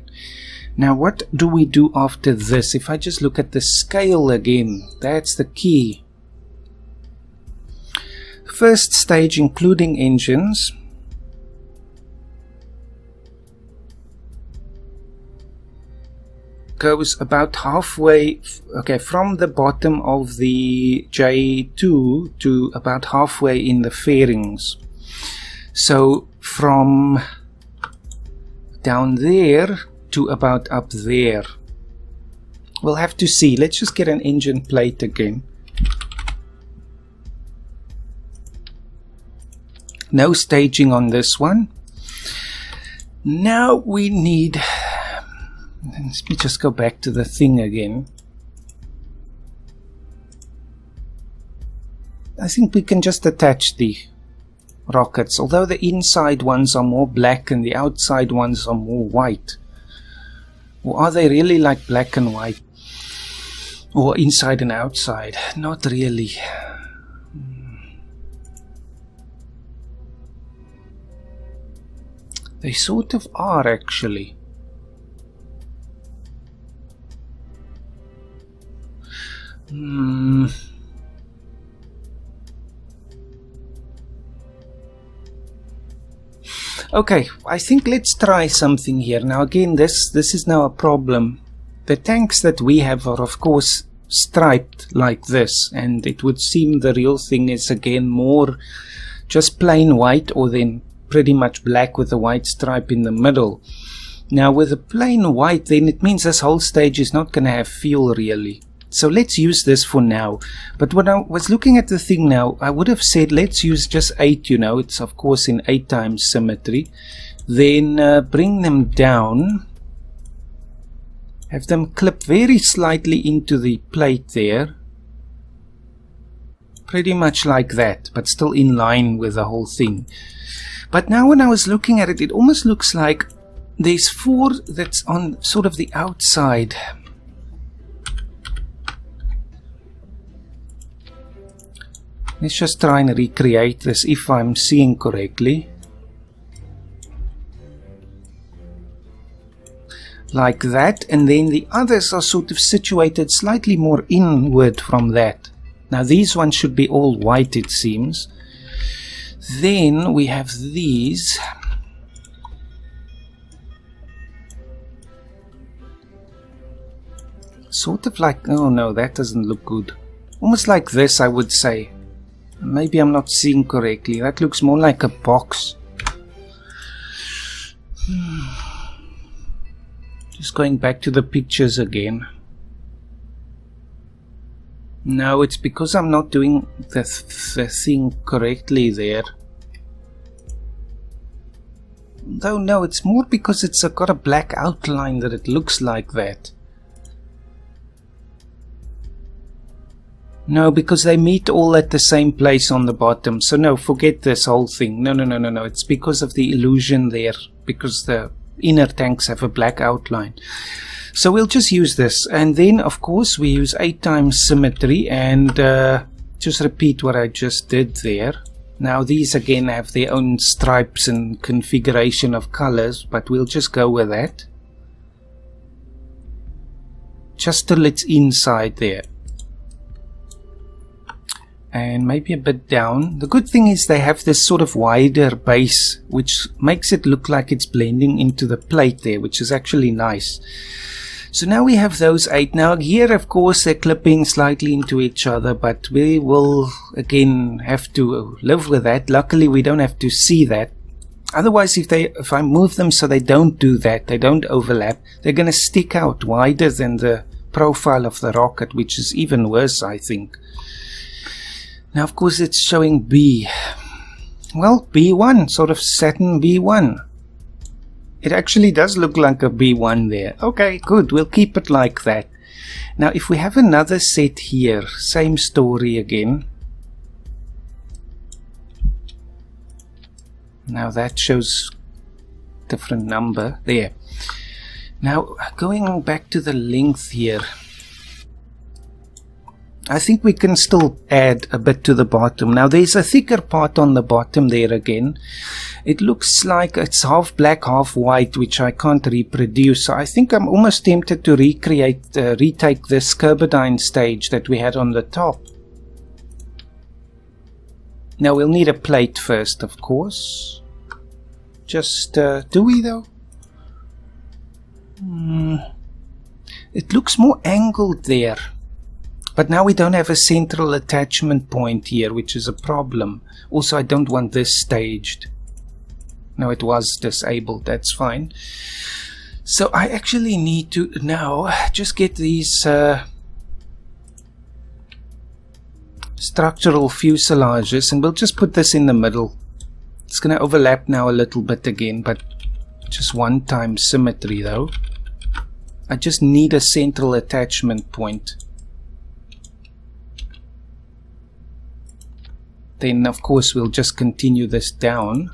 Now, what do we do after this? If I just look at the scale again, that's the key. First stage, including engines. Goes about halfway, okay, from the bottom of the J2 to about halfway in the fairings. So from down there to about up there. We'll have to see. Let's just get an engine plate again. No staging on this one. Now we need... Let me just go back to the thing again. I think we can just attach the rockets, although the inside ones are more black and the outside ones are more white. Or are they really like black and white? Or inside and outside? Not really. They sort of are actually. Okay, I think let's try something here. Now again, this is now a problem. The tanks that we have are of course striped like this, and it would seem the real thing is again more just plain white, or then pretty much black with a white stripe in the middle. Now with a plain white, then it means this whole stage is not going to have fuel really. So let's use this for now. But when I was looking at the thing now, I would have said let's use just 8, you know, it's of course in 8 times symmetry. Then bring them down. Have them clip very slightly into the plate there. Pretty much like that, but still in line with the whole thing. But now when I was looking at it, it almost looks like there's 4 that's on sort of the outside. Let's just try and recreate this if I'm seeing correctly. Like that, and then the others are sort of situated slightly more inward from that. Now these ones should be all white, it seems. Then we have these. Sort of like, oh no, that doesn't look good. Almost like this, I would say. Maybe I'm not seeing correctly. That looks more like a box. Just going back to the pictures again. No, it's because I'm not doing the thing correctly there. Though no, it's more because it's got a black outline that it looks like that. No, because they meet all at the same place on the bottom. So no, forget this whole thing. No. It's because of the illusion there. Because the inner tanks have a black outline. So we'll just use this. And then, of course, we use 8 times symmetry. And just repeat what I just did there. Now, these again have their own stripes and configuration of colors. But we'll just go with that. Just till it's inside there. And maybe a bit down. The good thing is they have this sort of wider base, which makes it look like it's blending into the plate there, which is actually nice. So now we have those 8. Now here, of course, they're clipping slightly into each other, but we will again have to live with that. Luckily, we don't have to see that. Otherwise, if I move them so they don't do that, they don't overlap, they're going to stick out wider than the profile of the rocket, which is even worse, I think. Now, of course, it's showing B. Well, B1, sort of Saturn B1. It actually does look like a B1 there. Okay, good. We'll keep it like that. Now, if we have another set here, same story again. Now, that shows different number there. Now, going back to the length here. I think we can still add a bit to the bottom. Now there's a thicker part on the bottom there again. It looks like it's half black, half white, which I can't reproduce. So I think I'm almost tempted to retake this Kerbal stage that we had on the top. Now we'll need a plate first, of course. Just, do we though? It looks more angled there. But now we don't have a central attachment point here, which is a problem. Also, I don't want this staged. No, it was disabled. That's fine. So I actually need to now just get these structural fuselages, and we'll just put this in the middle. It's going to overlap now a little bit again, but just 1 times symmetry though. I just need a central attachment point. Then, of course, we'll just continue this down.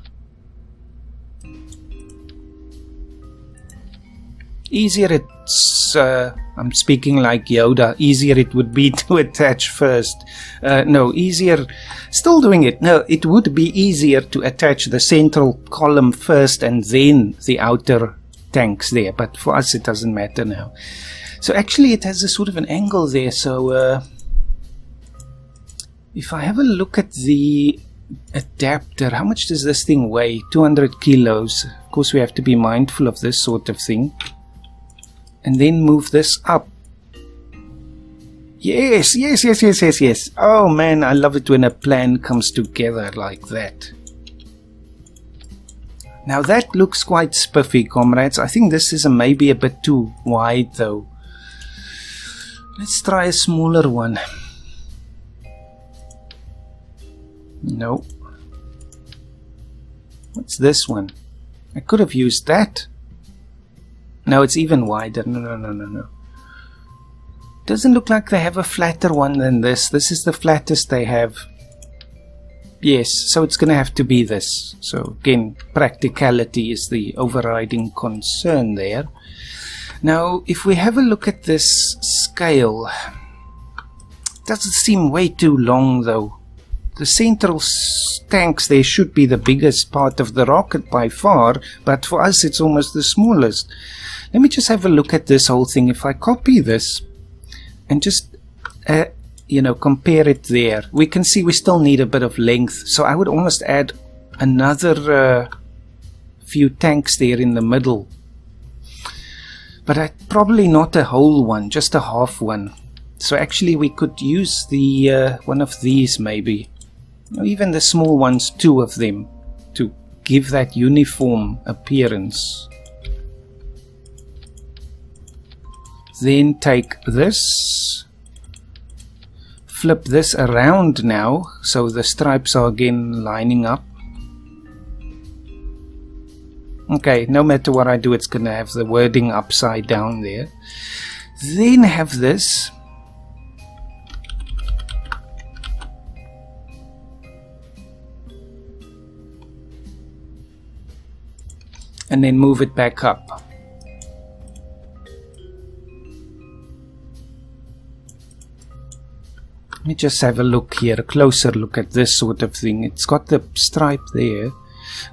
Easier it's, I'm speaking like Yoda, easier it would be to attach first. No, easier, still doing it. No, it would be easier to attach the central column first and then the outer tanks there. But for us, it doesn't matter now. So actually, it has a sort of an angle there, so... if I have a look at the adapter. How much does this thing weigh? 200 kilos. Of course, we have to be mindful of this sort of thing. And then move this up. Yes, yes, yes, yes, yes, yes. Oh man, I love it when a plan comes together like that. Now that looks quite spiffy, comrades. I think this is maybe a bit too wide though. Let's try a smaller one. No. What's this one? I could have used that. No, it's even wider. No. Doesn't look like they have a flatter one than this. This is the flattest they have. Yes, so it's going to have to be this. So again, practicality is the overriding concern there. Now, if we have a look at this scale, it doesn't seem way too long though. The central tanks there should be the biggest part of the rocket by far, but for us it's almost the smallest. Let me just have a look at this whole thing. If I copy this and just compare it there, we can see we still need a bit of length. So I would almost add another few tanks there in the middle. But probably not a whole one, just a half one. So actually we could use the one of these maybe. Or even the small ones, 2 of them, to give that uniform appearance. Then take this, flip this around now, so the stripes are again lining up. Okay, no matter what I do, it's going to have the wording upside down there. Then have this. And then move it back up. Let me just have a look here, a closer look at this sort of thing. It's got the stripe there.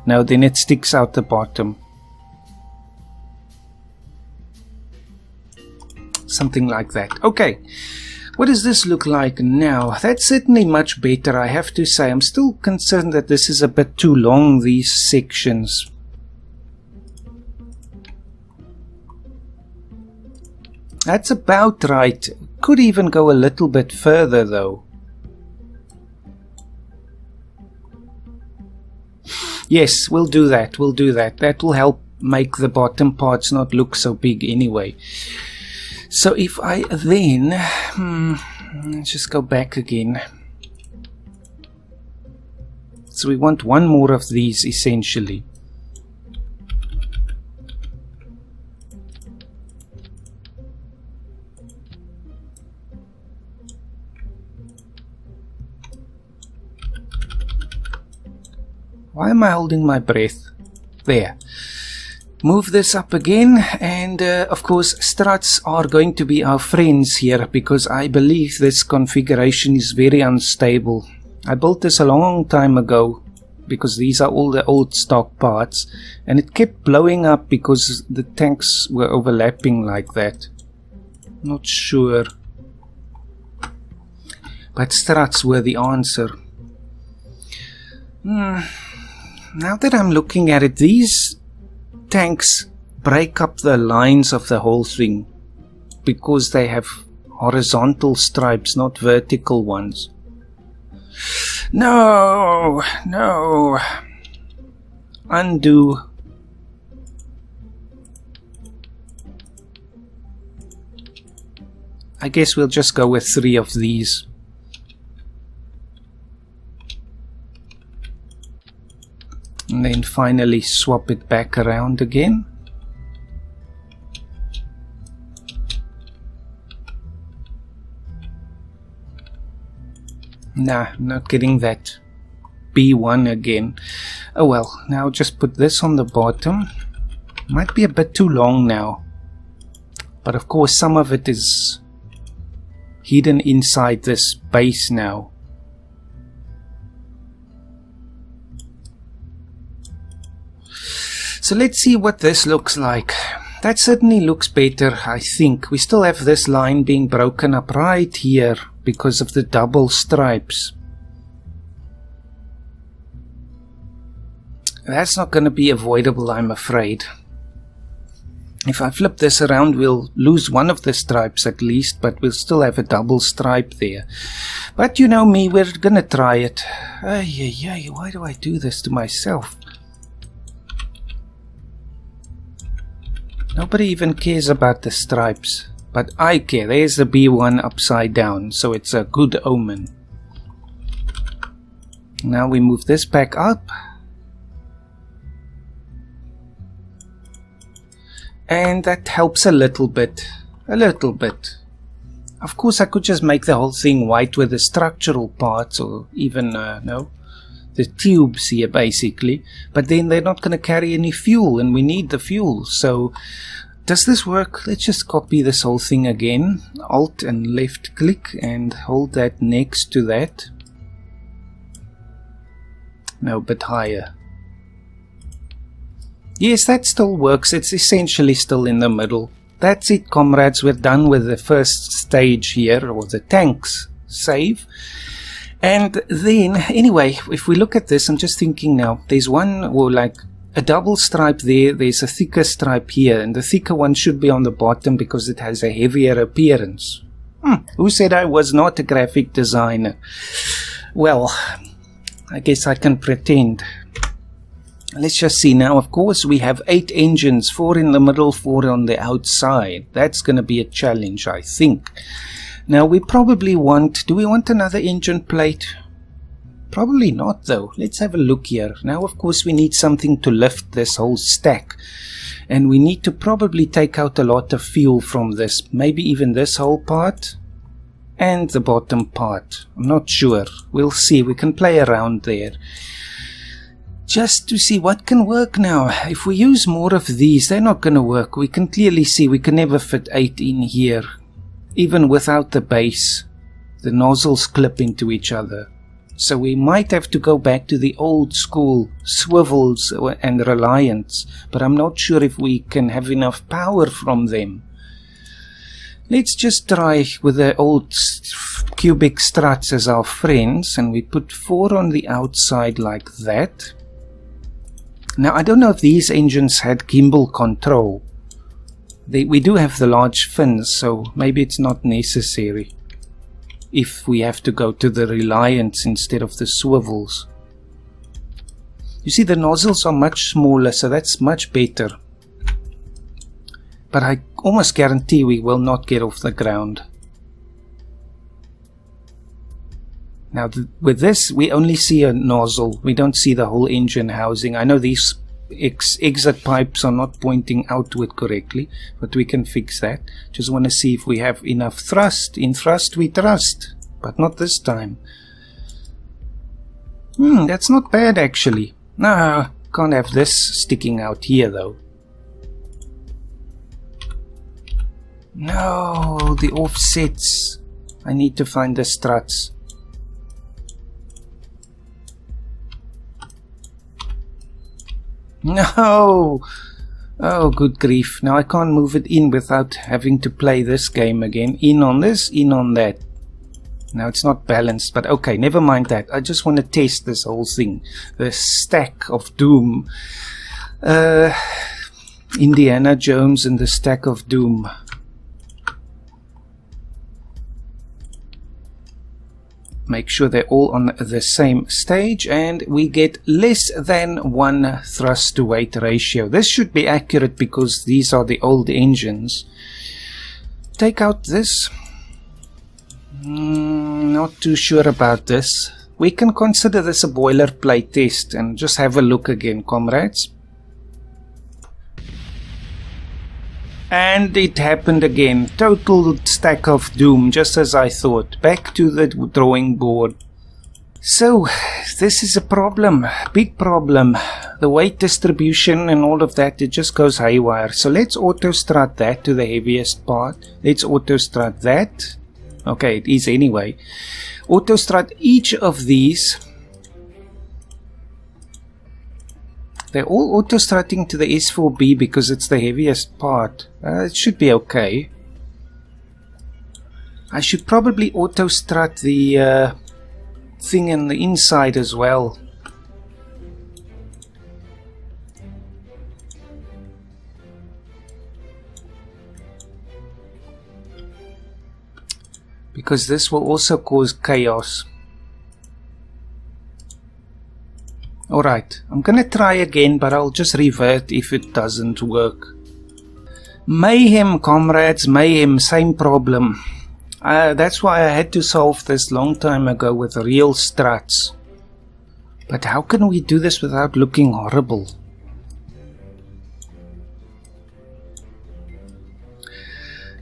Now then it sticks out the bottom. Something like that. Okay. What does this look like now? That's certainly much better, I have to say. I'm still concerned that this is a bit too long, these sections. That's about right. Could even go a little bit further though. Yes, we'll do that. We'll do that. That will help make the bottom parts not look so big anyway. So if I then... let's just go back again. So we want one more of these essentially. Why am I holding my breath? There. Move this up again, and of course struts are going to be our friends here, because I believe this configuration is very unstable. I built this a long time ago because these are all the old stock parts, and it kept blowing up because the tanks were overlapping like that. Not sure, but struts were the answer. Now that I'm looking at it, these tanks break up the lines of the whole thing because they have horizontal stripes, not vertical ones. No, no. Undo. I guess we'll just go with 3 of these. And then finally swap it back around again. Nah, not getting that B1 again. Oh well, now just put this on the bottom. Might be a bit too long now. But of course some of it is hidden inside this base now. So let's see what this looks like. That certainly looks better, I think. We still have this line being broken up right here because of the double stripes. That's not going to be avoidable, I'm afraid. If I flip this around, we'll lose one of the stripes at least, but we'll still have a double stripe there. But you know me, we're going to try it. Ay, why do I do this to myself? Nobody even cares about the stripes, but I care. There's the B1 upside down, so it's a good omen. Now we move this back up. And that helps a little bit. Of course, I could just make the whole thing white with the structural parts, or even, the tubes here, basically. But then they're not going to carry any fuel, and we need the fuel. So, does this work? Let's just copy this whole thing again. Alt and left click, and hold that next to that. No, but higher. Yes, that still works. It's essentially still in the middle. That's it, comrades. We're done with the first stage here, or the tanks. Save. And then, anyway, if we look at this, I'm just thinking now, there's one, or like a double stripe there, there's a thicker stripe here, and the thicker one should be on the bottom because it has a heavier appearance. Who said I was not a graphic designer? Well, I guess I can pretend. Let's just see now. Of course, we have 8 engines, 4 in the middle, 4 on the outside. That's going to be a challenge, I think. Now, we probably want... Do we want another engine plate? Probably not, though. Let's have a look here. Now, of course, we need something to lift this whole stack. And we need to probably take out a lot of fuel from this. Maybe even this whole part. And the bottom part. I'm not sure. We'll see. We can play around there. Just to see what can work now. If we use more of these, they're not going to work. We can clearly see we can never fit 8 in here. Even without the base. The nozzles clip into each other. So we might have to go back to the old school swivels and Reliance. But I'm not sure if we can have enough power from them. Let's just try with the old cubic struts as our friends. And we put 4 on the outside like that. Now, I don't know if these engines had gimbal control. We do have the large fins, so maybe it's not necessary. If we have to go to the Reliance instead of the swivels. You see, the nozzles are much smaller, so that's much better. But I almost guarantee we will not get off the ground. Now, with this, we only see a nozzle. We don't see the whole engine housing. I know these exit pipes are not pointing outward correctly, but we can fix that. Just want to see if we have enough thrust. In thrust, we trust, but not this time. That's not bad, actually. No, can't have this sticking out here, though. No, the offsets. I need to find the struts. No! Oh, good grief. Now I can't move it in without having to play this game again. In on this, in on that. Now it's not balanced, but okay, never mind that. I just want to test this whole thing. The stack of doom. Indiana Jones and the stack of doom. Make sure they're all on the same stage, and we get less than 1 thrust to weight ratio. This should be accurate because these are the old engines. Take out this. Not too sure about this. We can consider this a boilerplate test and just have a look again, comrades. And it happened again. Total stack of doom, just as I thought. Back to the drawing board. So, this is a problem. Big problem. The weight distribution and all of that, it just goes haywire. So let's auto-strut that to the heaviest part. Let's auto-strut that. Okay, it is anyway. Auto-strut each of these. They're all auto-strutting to the S-IVB because it's the heaviest part. It should be okay. I should probably auto-strut the thing in the inside as well. because this will also cause chaos. Alright, I'm gonna try again, but I'll just revert if it doesn't work. Mayhem, comrades, mayhem, same problem. That's why I had to solve this long time ago with real struts. But how can we do this without looking horrible?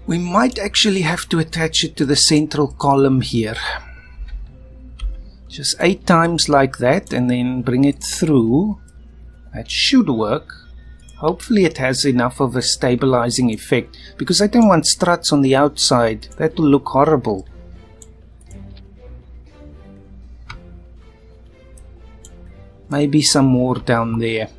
We might actually have to attach it to the central column here. Just 8 times like that and then bring it through. That should work. Hopefully it has enough of a stabilizing effect, because I don't want struts on the outside. That will look horrible. Maybe some more down there.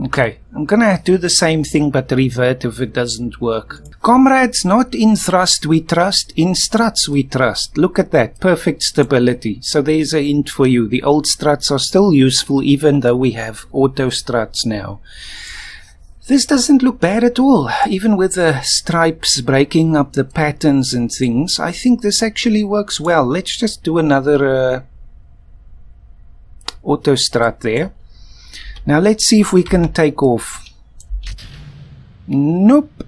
Okay, I'm gonna do the same thing but revert if it doesn't work. Comrades, not in thrust we trust, in struts we trust. Look at that, perfect stability. So there's a hint for you. The old struts are still useful even though we have auto struts now. This doesn't look bad at all, even with the stripes breaking up the patterns and things. I think this actually works well. Let's just do another auto strut there. Now let's see if we can take off. Nope.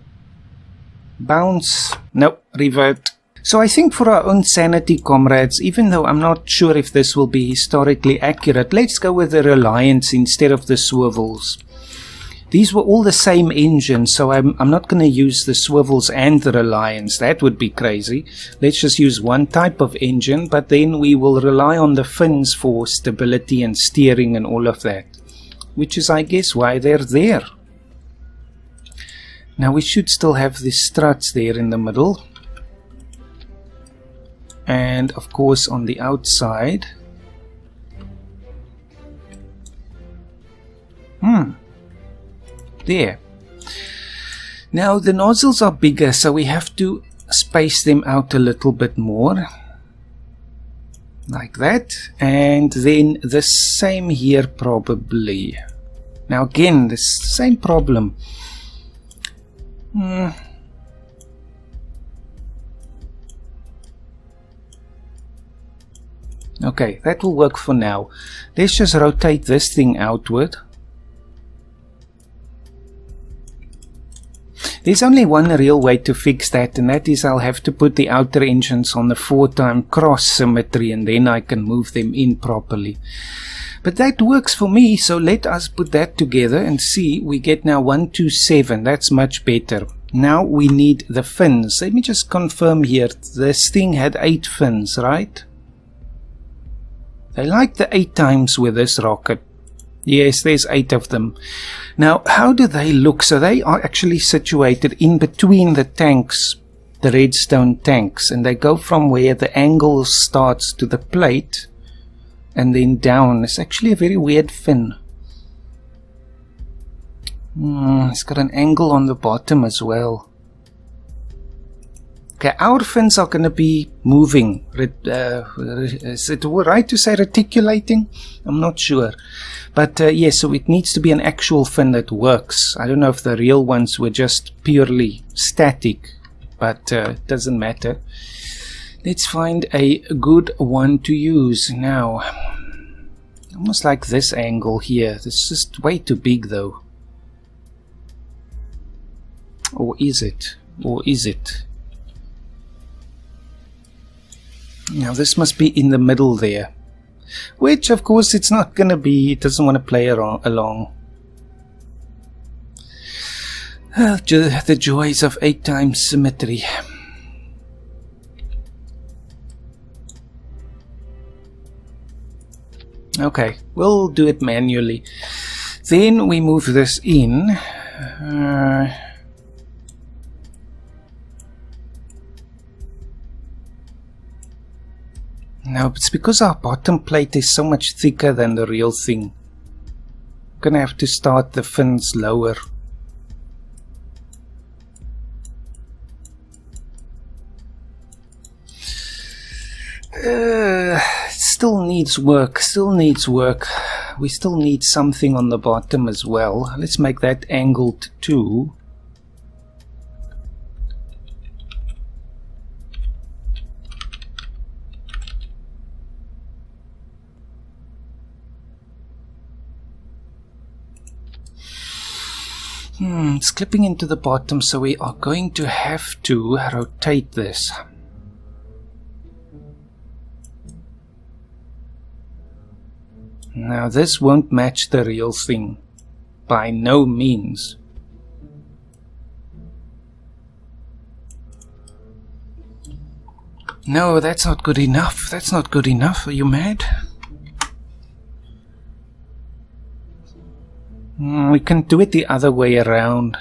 Bounce. Nope. Revert. So I think for our own sanity, comrades, even though I'm not sure if this will be historically accurate, let's go with the Reliance instead of the swivels. These were all the same engine, so I'm not going to use the swivels and the Reliance. That would be crazy. Let's just use one type of engine, but then we will rely on the fins for stability and steering and all of that. Which is, I guess, why they're there. Now we should still have the struts there in the middle. And, of course, on the outside. There. Now the nozzles are bigger, so we have to space them out a little bit more. Like that. And then the same here probably. Now again, the same problem. Okay, that will work for now. Let's just rotate this thing outward. There's only one real way to fix that, and that is I'll have to put the outer engines on the 4-time cross symmetry, and then I can move them in properly. But that works for me, so let us put that together and see. We get now 127. That's much better. Now we need the fins. Let me just confirm here. This thing had 8 fins, right? They like the 8 times with this rocket. Yes, there's 8 of them. Now, how do they look? So they are actually situated in between the tanks, the redstone tanks, and they go from where the angle starts to the plate and then down. It's actually a very weird fin. It's got an angle on the bottom as well. Okay, our fins are going to be moving. Is it right to say reticulating? I'm not sure. But yes, so it needs to be an actual fin that works. I don't know if the real ones were just purely static, but it doesn't matter. Let's find a good one to use now. Almost like this angle here. It's just way too big though. Or is it? Or is it? Now this must be in the middle there. Which of course it's not going to be. It doesn't want to play along. The joys of 8 times symmetry. Okay, we'll do it manually. Then we move this in. No, it's because our bottom plate is so much thicker than the real thing. I'm gonna have to start the fins lower. It's still needs work, We still need something on the bottom as well. Let's make that angled too. It's clipping into the bottom, so we are going to have to rotate this. Now this won't match the real thing, by no means. No, that's not good enough. That's not good enough. Are you mad? We can do it the other way around.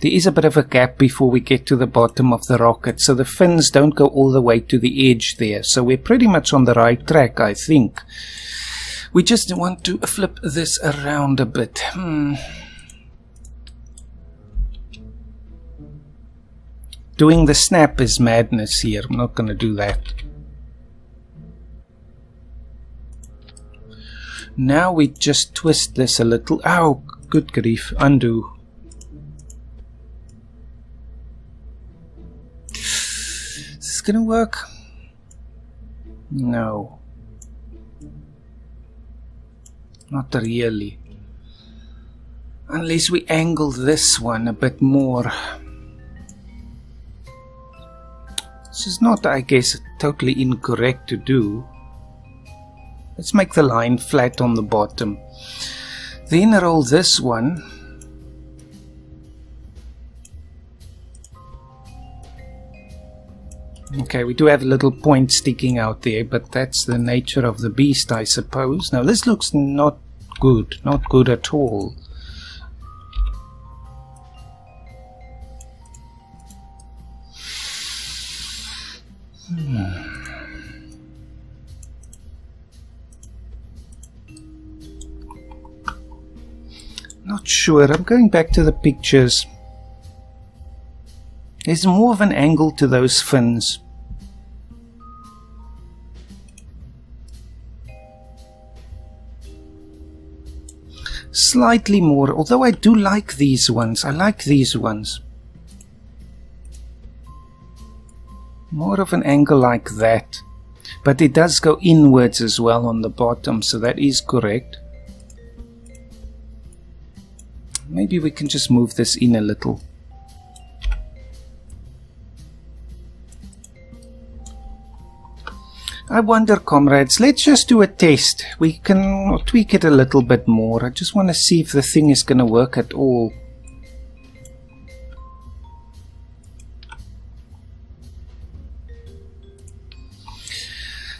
There is a bit of a gap before we get to the bottom of the rocket, so the fins don't go all the way to the edge there. So we're pretty much on the right track, I think. We just want to flip this around a bit. Doing the snap is madness here. I'm not going to do that. Now we just twist this a little. Ow, good grief. Undo. Is this gonna work? No. Not really. Unless we angle this one a bit more. This is not, I guess, totally incorrect to do. Let's make the line flat on the bottom. Then roll this one. Okay, we do have a little point sticking out there, but that's the nature of the beast, I suppose. Now this looks not good at all. Not sure. I'm going back to the pictures. There's more of an angle to those fins. Slightly more, although I do like these ones. I like these ones. More of an angle like that. But it does go inwards as well on the bottom, so that is correct. Maybe we can just move this in a little. I wonder, comrades, let's just do a test. We can tweak it a little bit more. I just want to see if the thing is going to work at all.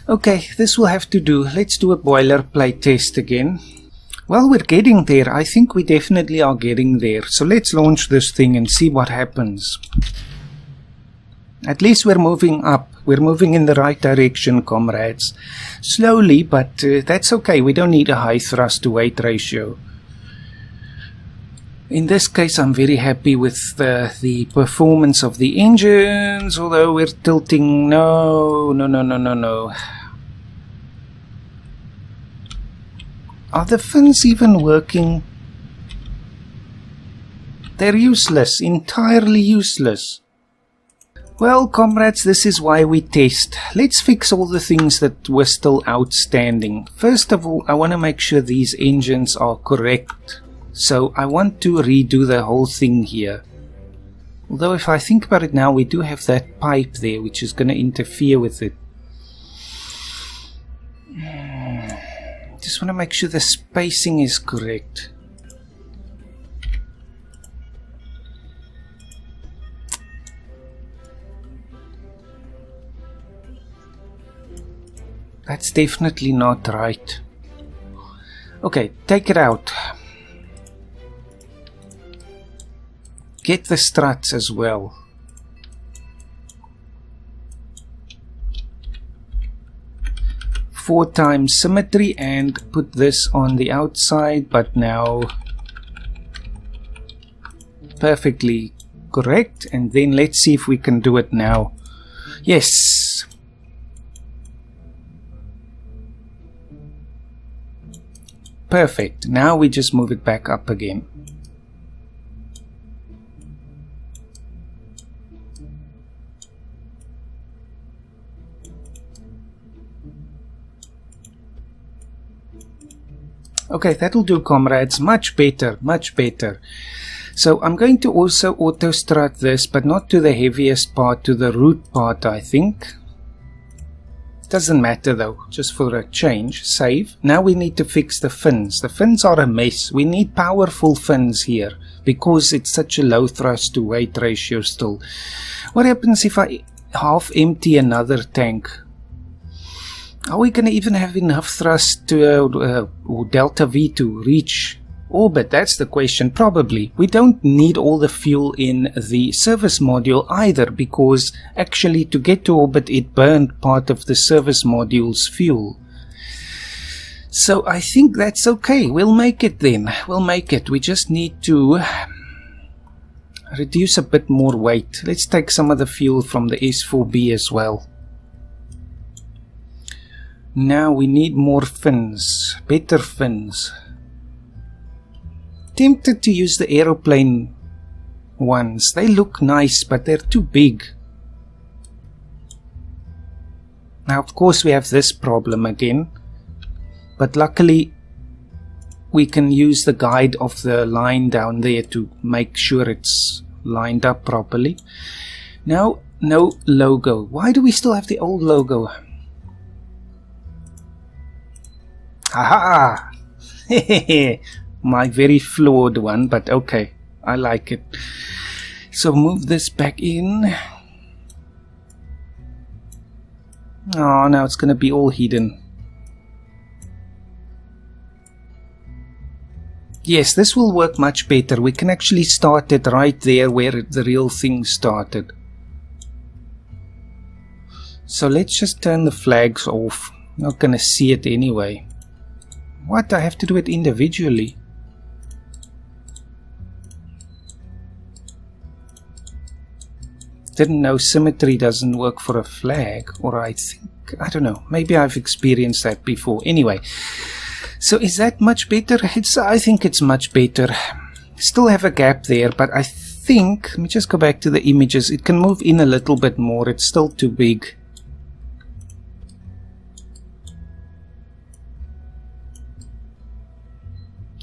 Okay, this will have to do. Let's do a boilerplate test again. Well, we're getting there. I think we definitely are getting there. So let's launch this thing and see what happens. At least we're moving up. We're moving in the right direction, comrades. Slowly, but that's okay. We don't need a high thrust to weight ratio. In this case, I'm very happy with the performance of the engines, although we're tilting. No. Are the fins even working? They're useless, entirely useless. Well, comrades, this is why we test. Let's fix all the things that were still outstanding. First of all, I want to make sure these engines are correct. So I want to redo the whole thing here. Although if I think about it now, we do have that pipe there which is going to interfere with it. Just want to make sure the spacing is correct. That's definitely not right. Okay, take it out. Get the struts as well. Four times symmetry and put this on the outside, but now perfectly correct. And then let's see if we can do it now. Yes. Perfect. Now we just move it back up again. Okay, that'll do, comrades. Much better, much better. So I'm going to also auto-strut this, but not to the heaviest part, to the root part, I think. Doesn't matter though, just for a change. Save. Now we need to fix the fins. The fins are a mess. We need powerful fins here, because it's such a low thrust to weight ratio still. What happens if I half empty another tank? Are we going to even have enough thrust to or delta V to reach orbit? That's the question. Probably. We don't need all the fuel in the service module either, because actually to get to orbit it burned part of the service module's fuel. So I think that's okay. We'll make it then. We'll make it. We just need to reduce a bit more weight. Let's take some of the fuel from the S-IVB as well. Now we need more fins, better fins. Tempted to use the aeroplane ones. They look nice, but they're too big. Now of course we have this problem again, but luckily we can use the guide of the line down there to make sure it's lined up properly. Now, no logo. Why do we still have the old logo? Aha! My very flawed one, but okay, I like it. So move this back in. Oh, now it's going to be all hidden. Yes, this will work much better. We can actually start it right there where the real thing started. So let's just turn the flags off. Not going to see it anyway. What? I have to do it individually. Didn't know symmetry doesn't work for a flag, or I don't know, maybe I've experienced that before. Anyway, so is that much better? I think it's much better. Still have a gap there, but I think, let me just go back to the images, it can move in a little bit more. It's still too big.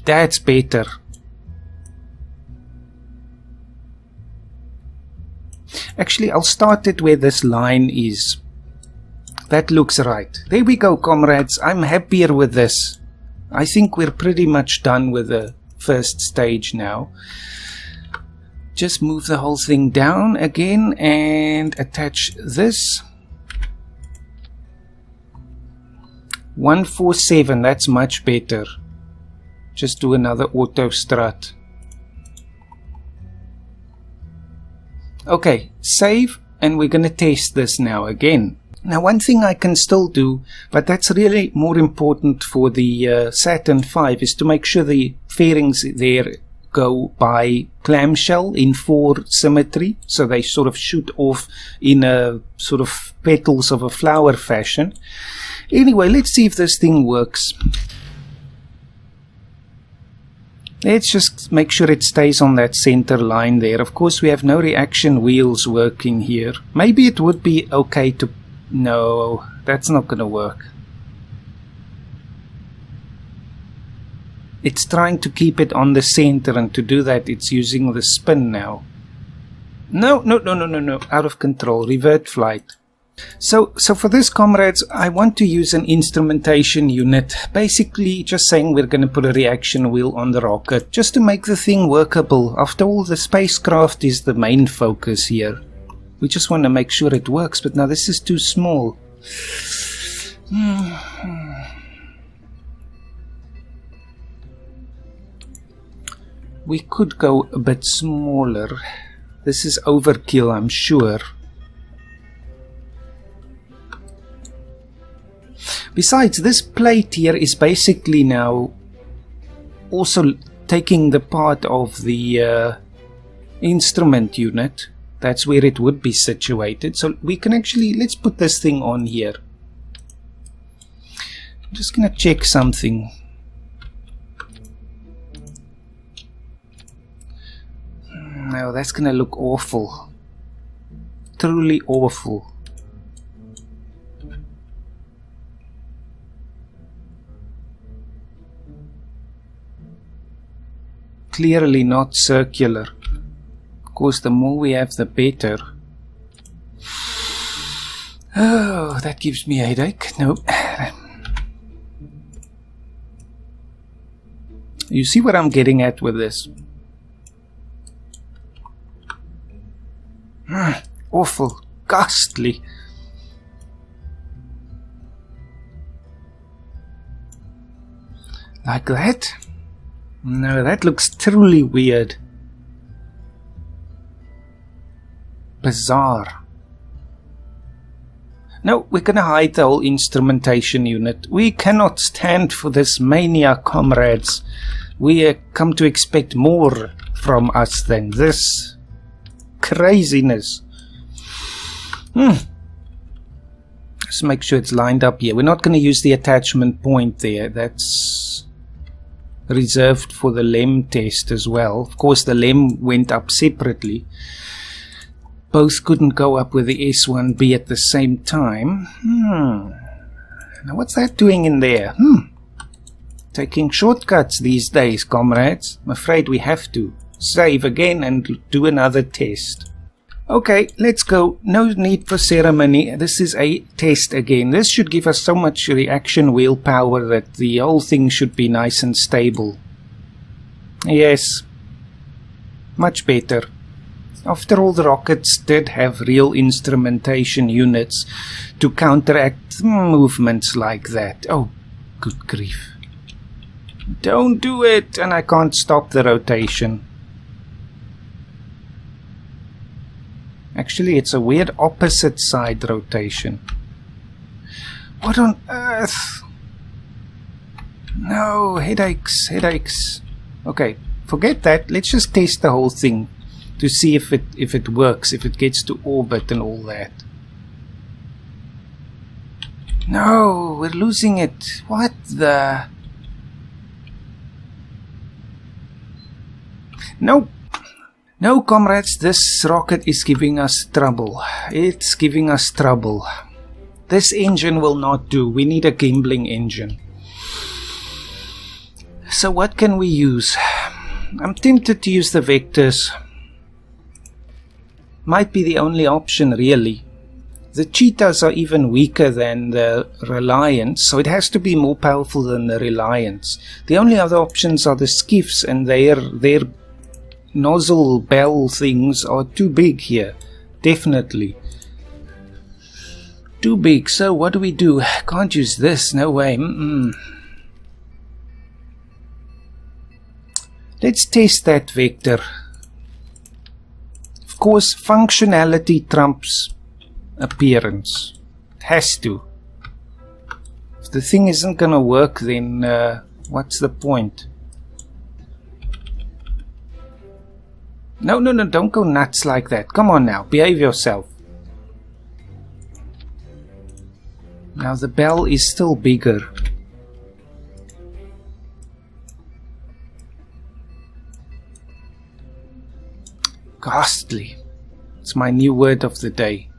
That's better. Actually, I'll start it where this line is. That looks right. There we go, comrades. I'm happier with this. I think we're pretty much done with the first stage now. Just move the whole thing down again and attach this. 147, that's much better. Just do another auto strut. Okay, save, and we're going to test this now again. Now one thing I can still do, but that's really more important for the Saturn V, is to make sure the fairings there go by clamshell in 4 symmetry, so they sort of shoot off in a sort of petals of a flower fashion. Anyway, let's see if this thing works. Let's just make sure it stays on that center line there. Of course, we have no reaction wheels working here. Maybe it would be okay to... No, that's not going to work. It's trying to keep it on the center, and to do that, it's using the spin now. No, out of control. Revert flight. So for this, comrades, I want to use an instrumentation unit. Basically just saying we're going to put a reaction wheel on the rocket just to make the thing workable. After all, the spacecraft is the main focus here. We just want to make sure it works, but now this is too small. We could go a bit smaller. This is overkill, I'm sure. Besides, this plate here is basically now also taking the part of the instrument unit. That's where it would be situated. So we can actually, let's put this thing on here. I'm just going to check something. No, that's gonna look awful. Truly awful. Clearly not circular. Of course, the more we have, the better. Oh, that gives me a headache. Nope. You see what I'm getting at with this? Awful. Ghastly. Like that? No, that looks truly weird. Bizarre. No, we're gonna hide the whole instrumentation unit. We cannot stand for this mania, comrades. We come to expect more from us than this craziness. Let's make sure it's lined up here. We're not going to use the attachment point there. That's reserved for the LEM test as well. Of course, the LEM went up separately. Both couldn't go up with the S-IVB at the same time. Now what's that doing in there? Taking shortcuts these days, comrades. I'm afraid we have to save again and do another test. Okay, let's go. No need for ceremony. This is a test again. This should give us so much reaction wheel power that the whole thing should be nice and stable. Yes. Much better. After all, the rockets did have real instrumentation units to counteract movements like that. Oh, good grief. Don't do it! And I can't stop the rotation. Actually, it's a weird opposite side rotation. What on earth? No, headaches, headaches. Okay, forget that. Let's just test the whole thing to see if it works, if it gets to orbit and all that. No, we're losing it. What the... No, no, comrades, this rocket is giving us trouble. It's giving us trouble. This engine will not do. We need a gimbling engine. So what can we use? I'm tempted to use the vectors. Might be the only option, really. The cheetahs are even weaker than the Reliance, so it has to be more powerful than the Reliance. The only other options are the skiffs, and their nozzle bell things are too big here. Definitely. Too big. So what do we do? Can't use this. No way. Let's test that vector. Of course, functionality trumps appearance. It has to. If the thing isn't gonna work, then what's the point? No, don't go nuts like that. Come on now, behave yourself. Now the bell is still bigger. Ghastly. It's my new word of the day.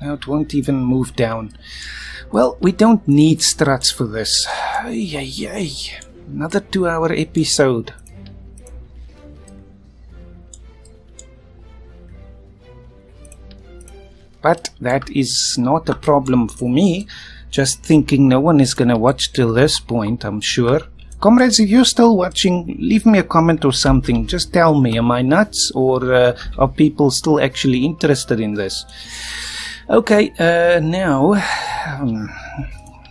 Now it won't even move down. Well, we don't need struts for this. Another 2-hour episode. But that is not a problem for me. Just thinking no one is gonna watch till this point, I'm sure. Comrades, if you're still watching, leave me a comment or something. Just tell me, am I nuts, or are people still actually interested in this? Okay, now,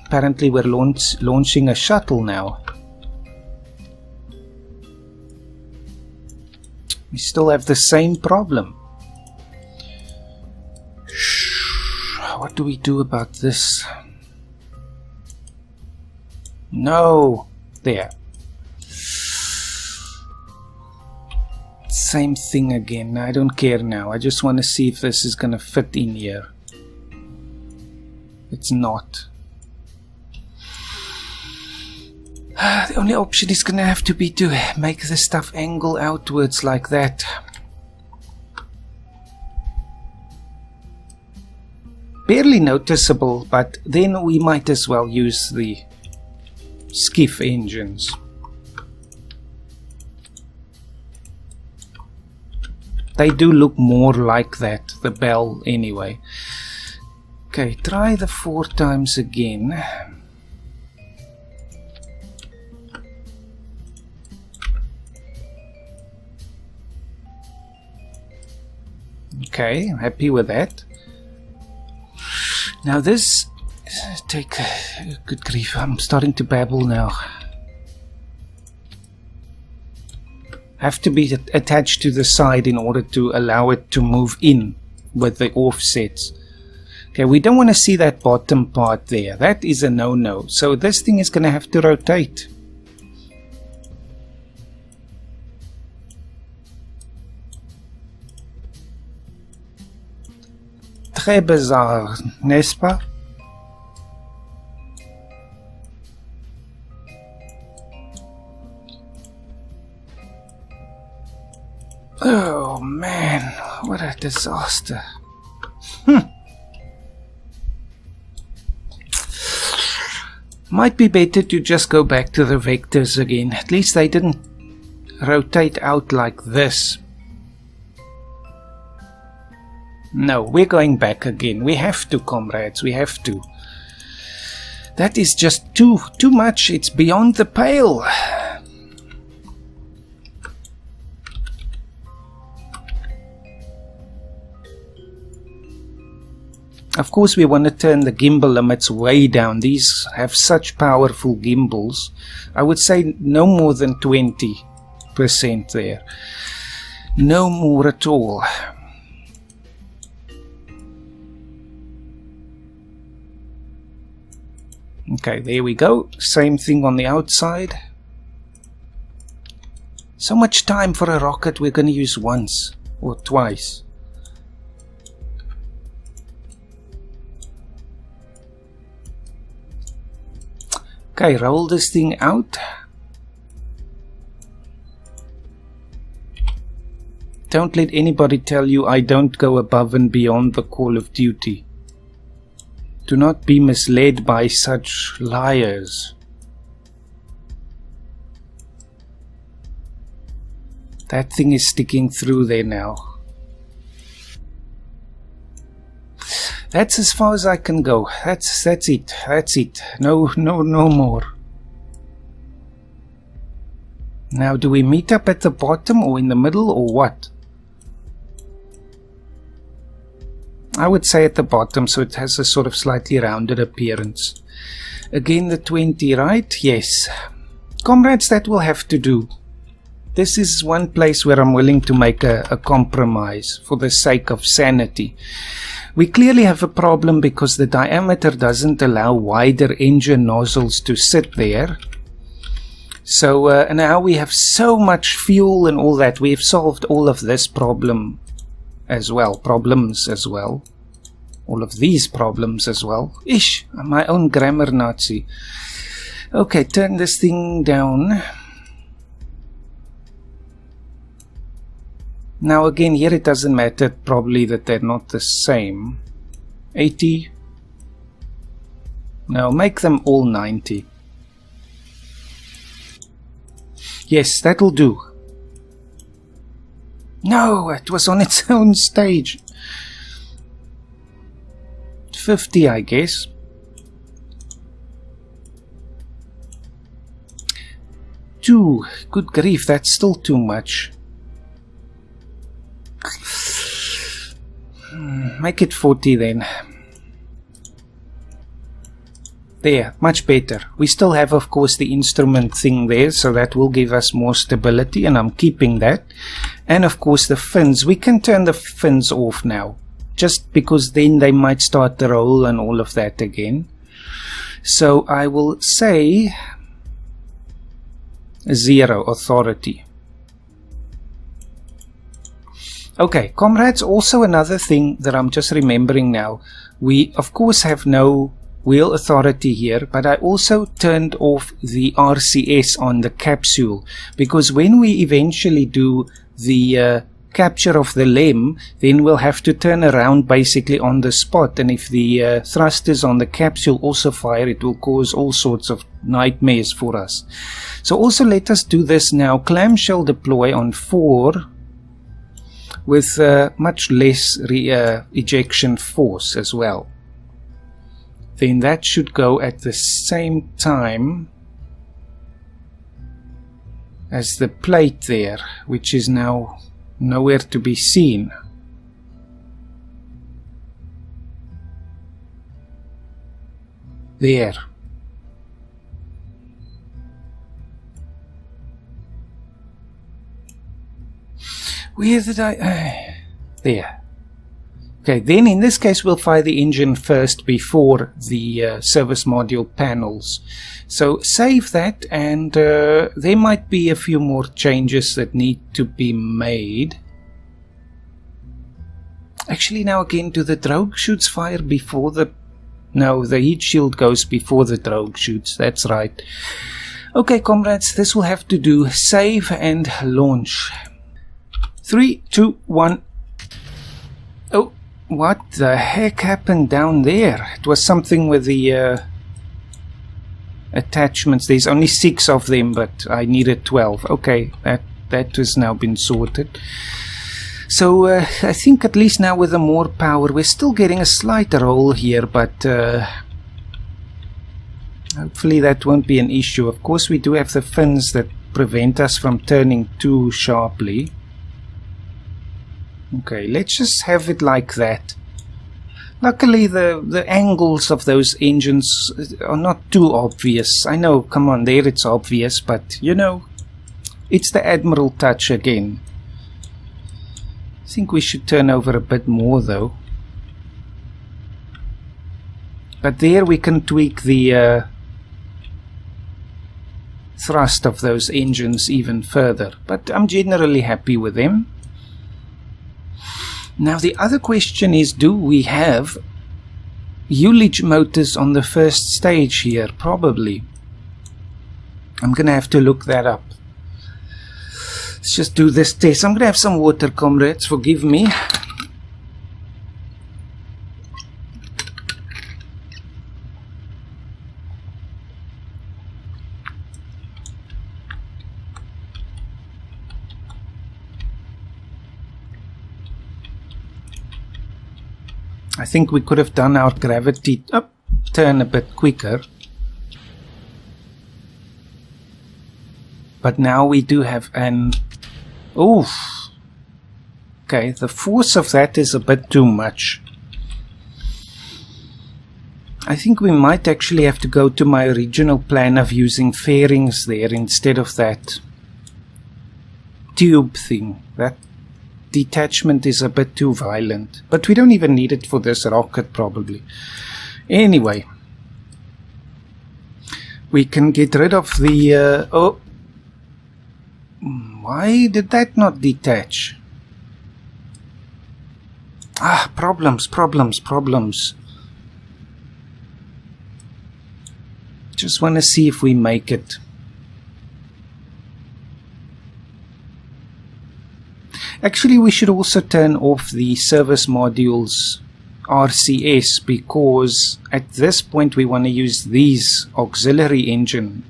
apparently we're launching a shuttle now. We still have the same problem. What do we do about this? No! There. Same thing again. I don't care now. I just want to see if this is gonna fit in here. It's not. The only option is gonna have to be to make the stuff angle outwards like that. Barely noticeable, but then we might as well use the skiff engines. They do look more like that, the bell anyway. Okay, try the 4 times again. Okay, I'm happy with that. Now this, good grief, I'm starting to babble now. Have to be attached to the side in order to allow it to move in with the offsets. Okay, we don't want to see that bottom part there. That is a no-no. So this thing is going to have to rotate. Très bizarre, n'est-ce pas? Oh man, what a disaster. Might be better to just go back to the vectors again. At least they didn't rotate out like this. No, we're going back again. We have to, comrades, we have to. That is just too much. It's beyond the pale. Of course, we want to turn the gimbal limits way down. These have such powerful gimbals. I would say no more than 20% there. No more at all. Okay, there we go. Same thing on the outside. So much time for a rocket we're going to use once or twice. Okay, roll this thing out. Don't let anybody tell you I don't go above and beyond the call of duty. Do not be misled by such liars. That thing is sticking through there now. That's as far as I can go. That's it. That's it. No more. Now, do we meet up at the bottom or in the middle or what? I would say at the bottom, so it has a sort of slightly rounded appearance. Again, the 20, right? Yes. Comrades, that will have to do. This is one place where I'm willing to make a compromise for the sake of sanity. We clearly have a problem because the diameter doesn't allow wider engine nozzles to sit there. So now we have so much fuel and all that. We've solved all of this problem as well. Problems as well. All of these problems as well. Ish, my own grammar Nazi. Okay, turn this thing down. Now again, here it doesn't matter probably that they're not the same. 80. No, make them all 90. Yes, that'll do. No, it was on its own stage. 50, I guess. Two. Good grief, that's still too much. Make it 40 then. There, much better. We still have, of course, the instrument thing there, so that will give us more stability, and I'm keeping that. And of course the fins. We can turn the fins off now, just because then they might start the roll and all of that again. So I will say 0 authority. Okay, comrades, also another thing that I'm just remembering now. We, of course, have no wheel authority here, but I also turned off the RCS on the capsule, because when we eventually do the capture of the LEM, then we'll have to turn around basically on the spot, and if the thrusters on the capsule also fire, it will cause all sorts of nightmares for us. So also let us do this now. Clamshell deploy on 4 with much less ejection force as well. Then that should go at the same time as the plate there, which is now nowhere to be seen. There. Where did I... there. Okay, then in this case we'll fire the engine first before the service module panels. So save that, and there might be a few more changes that need to be made. Actually, now again, do the drogue chutes fire before the... No, the heat shield goes before the drogue chutes, that's right. Okay, comrades, this will have to do. Save and launch. 3, 2, 1. Oh, what the heck happened down there? It was something with the attachments. There's only 6 of them, but I needed 12. Okay, that has now been sorted. So I think at least now with the more power, we're still getting a slight roll here, but hopefully that won't be an issue. Of course, we do have the fins that prevent us from turning too sharply. Okay, let's just have it like that. Luckily, the angles of those engines are not too obvious. I know, come on, there it's obvious, but, you know, it's the Admiral touch again. I think we should turn over a bit more, though. But there we can tweak the thrust of those engines even further. But I'm generally happy with them. Now the other question is, do we have ullage motors on the first stage here? Probably. I'm gonna have to look that up. Let's just do this test. I'm gonna have some water, comrades, forgive me. I think we could have done our gravity turn a bit quicker. But now we do have an... Oof! Okay, the force of that is a bit too much. I think we might actually have to go to my original plan of using fairings there instead of that tube thing. That detachment is a bit too violent, but we don't even need it for this rocket probably. Anyway, we can get rid of the oh, why did that not detach? Problems. Just want to see if we make it. Actually, we should also turn off the service module's RCS, because at this point we want to use these auxiliary engine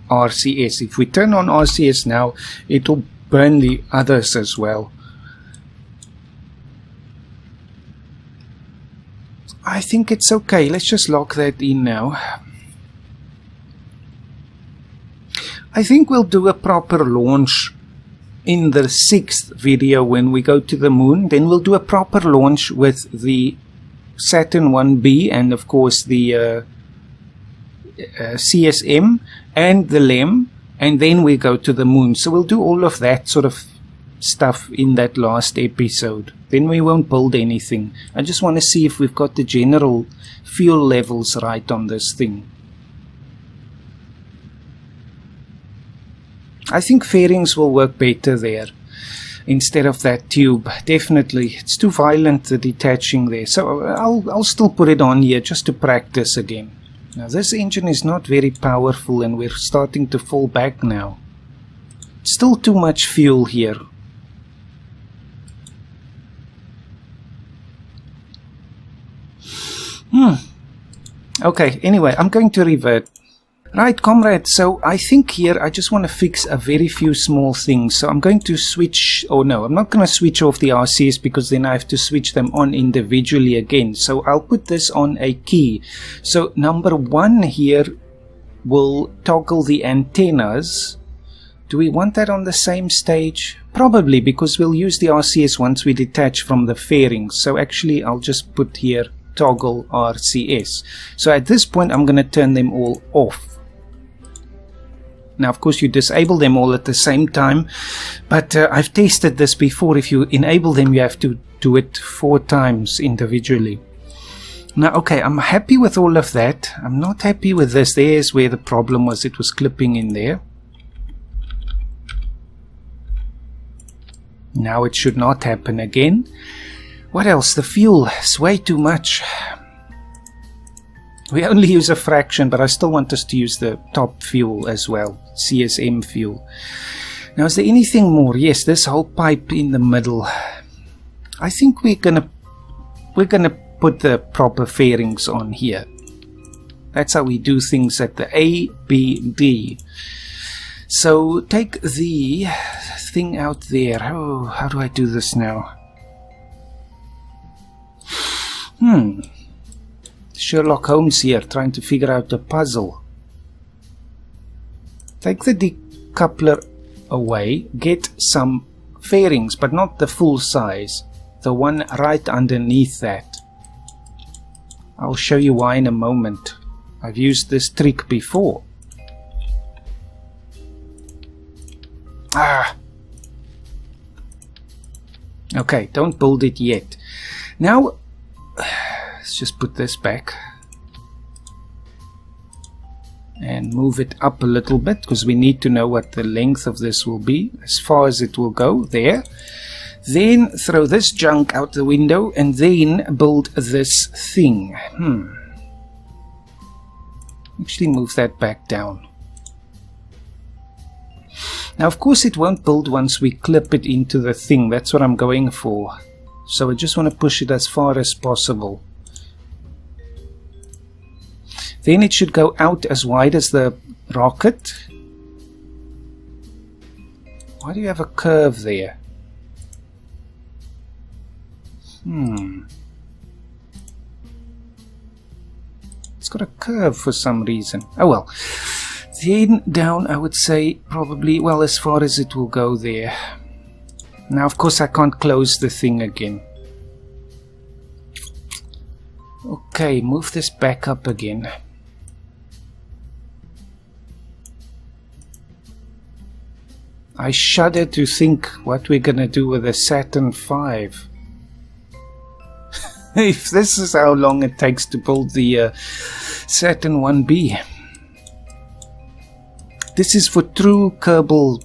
RCS. If we turn on RCS now, it will burn the others as well. I think it's okay. Let's just lock that in now. I think we'll do a proper launch in the 6th video when we go to the moon. Then we'll do a proper launch with the Saturn IB and of course the CSM and the LEM, and then we go to the moon. So we'll do all of that sort of stuff in that last episode. Then we won't build anything. I just want to see if we've got the general fuel levels right on this thing. I think fairings will work better there. instead of that tube. Definitely, it's too violent, the detaching there. So I'll still put it on here just to practice again. Now this engine is not very powerful and we're starting to fall back now. Still too much fuel here. Okay, anyway, I'm going to revert. Right, comrades, so I think here I just want to fix a very few small things. So I'm going to switch, oh no, I'm not going to switch off the RCS because then I have to switch them on individually again. So I'll put this on a key. So number 1 here will toggle the antennas. Do we want that on the same stage? Probably, because we'll use the RCS once we detach from the fairings. So actually I'll just put here toggle RCS. So at this point I'm going to turn them all off. Now of course you disable them all at the same time, but I've tested this before. If you enable them you have to do it 4 times individually. Now okay, I'm happy with all of that. I'm not happy with this. There's where the problem was. It was clipping in there. Now it should not happen again. What else? The fuel is way too much. We only use a fraction, but I still want us to use the top fuel as well, CSM fuel. Now is there anything more? Yes, this whole pipe in the middle. I think we're gonna put the proper fairings on here. That's how we do things at the A, B, D. So take the thing out there. Oh, how do I do this now? Sherlock Holmes here, trying to figure out the puzzle. Take the decoupler away, get some fairings, but not the full size. The one right underneath that. I'll show you why in a moment. I've used this trick before. Okay, don't build it yet. Now, let's just put this back and move it up a little bit because we need to know what the length of this will be, as far as it will go there. Then throw this junk out the window and then build this thing. Actually move that back down. Now of course it won't build once we clip it into the thing. That's what I'm going for. So I just want to push it as far as possible. Then it should go out as wide as the rocket. Why do you have a curve there? It's got a curve for some reason. Oh well. Then down I would say probably, well, as far as it will go there. Now of course I can't close the thing again. Okay, move this back up again. I shudder to think what we're gonna do with the Saturn V. If this is how long it takes to build the Saturn IB. This is for true Kerbal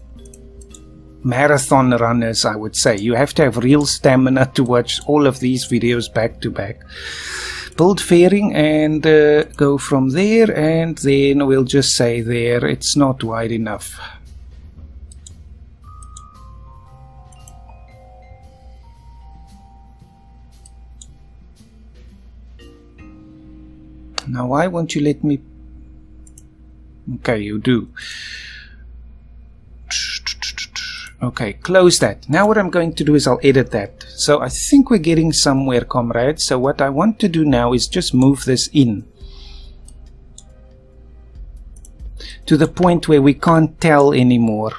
marathon runners, I would say. You have to have real stamina to watch all of these videos back to back. Build fairing and go from there, and then we'll just say there it's not wide enough. Now why won't you let me? Okay, you do. Okay, close that. Now what I'm going to do is I'll edit that. So I think we're getting somewhere, comrades. So what I want to do now is just move this in to the point where we can't tell anymore.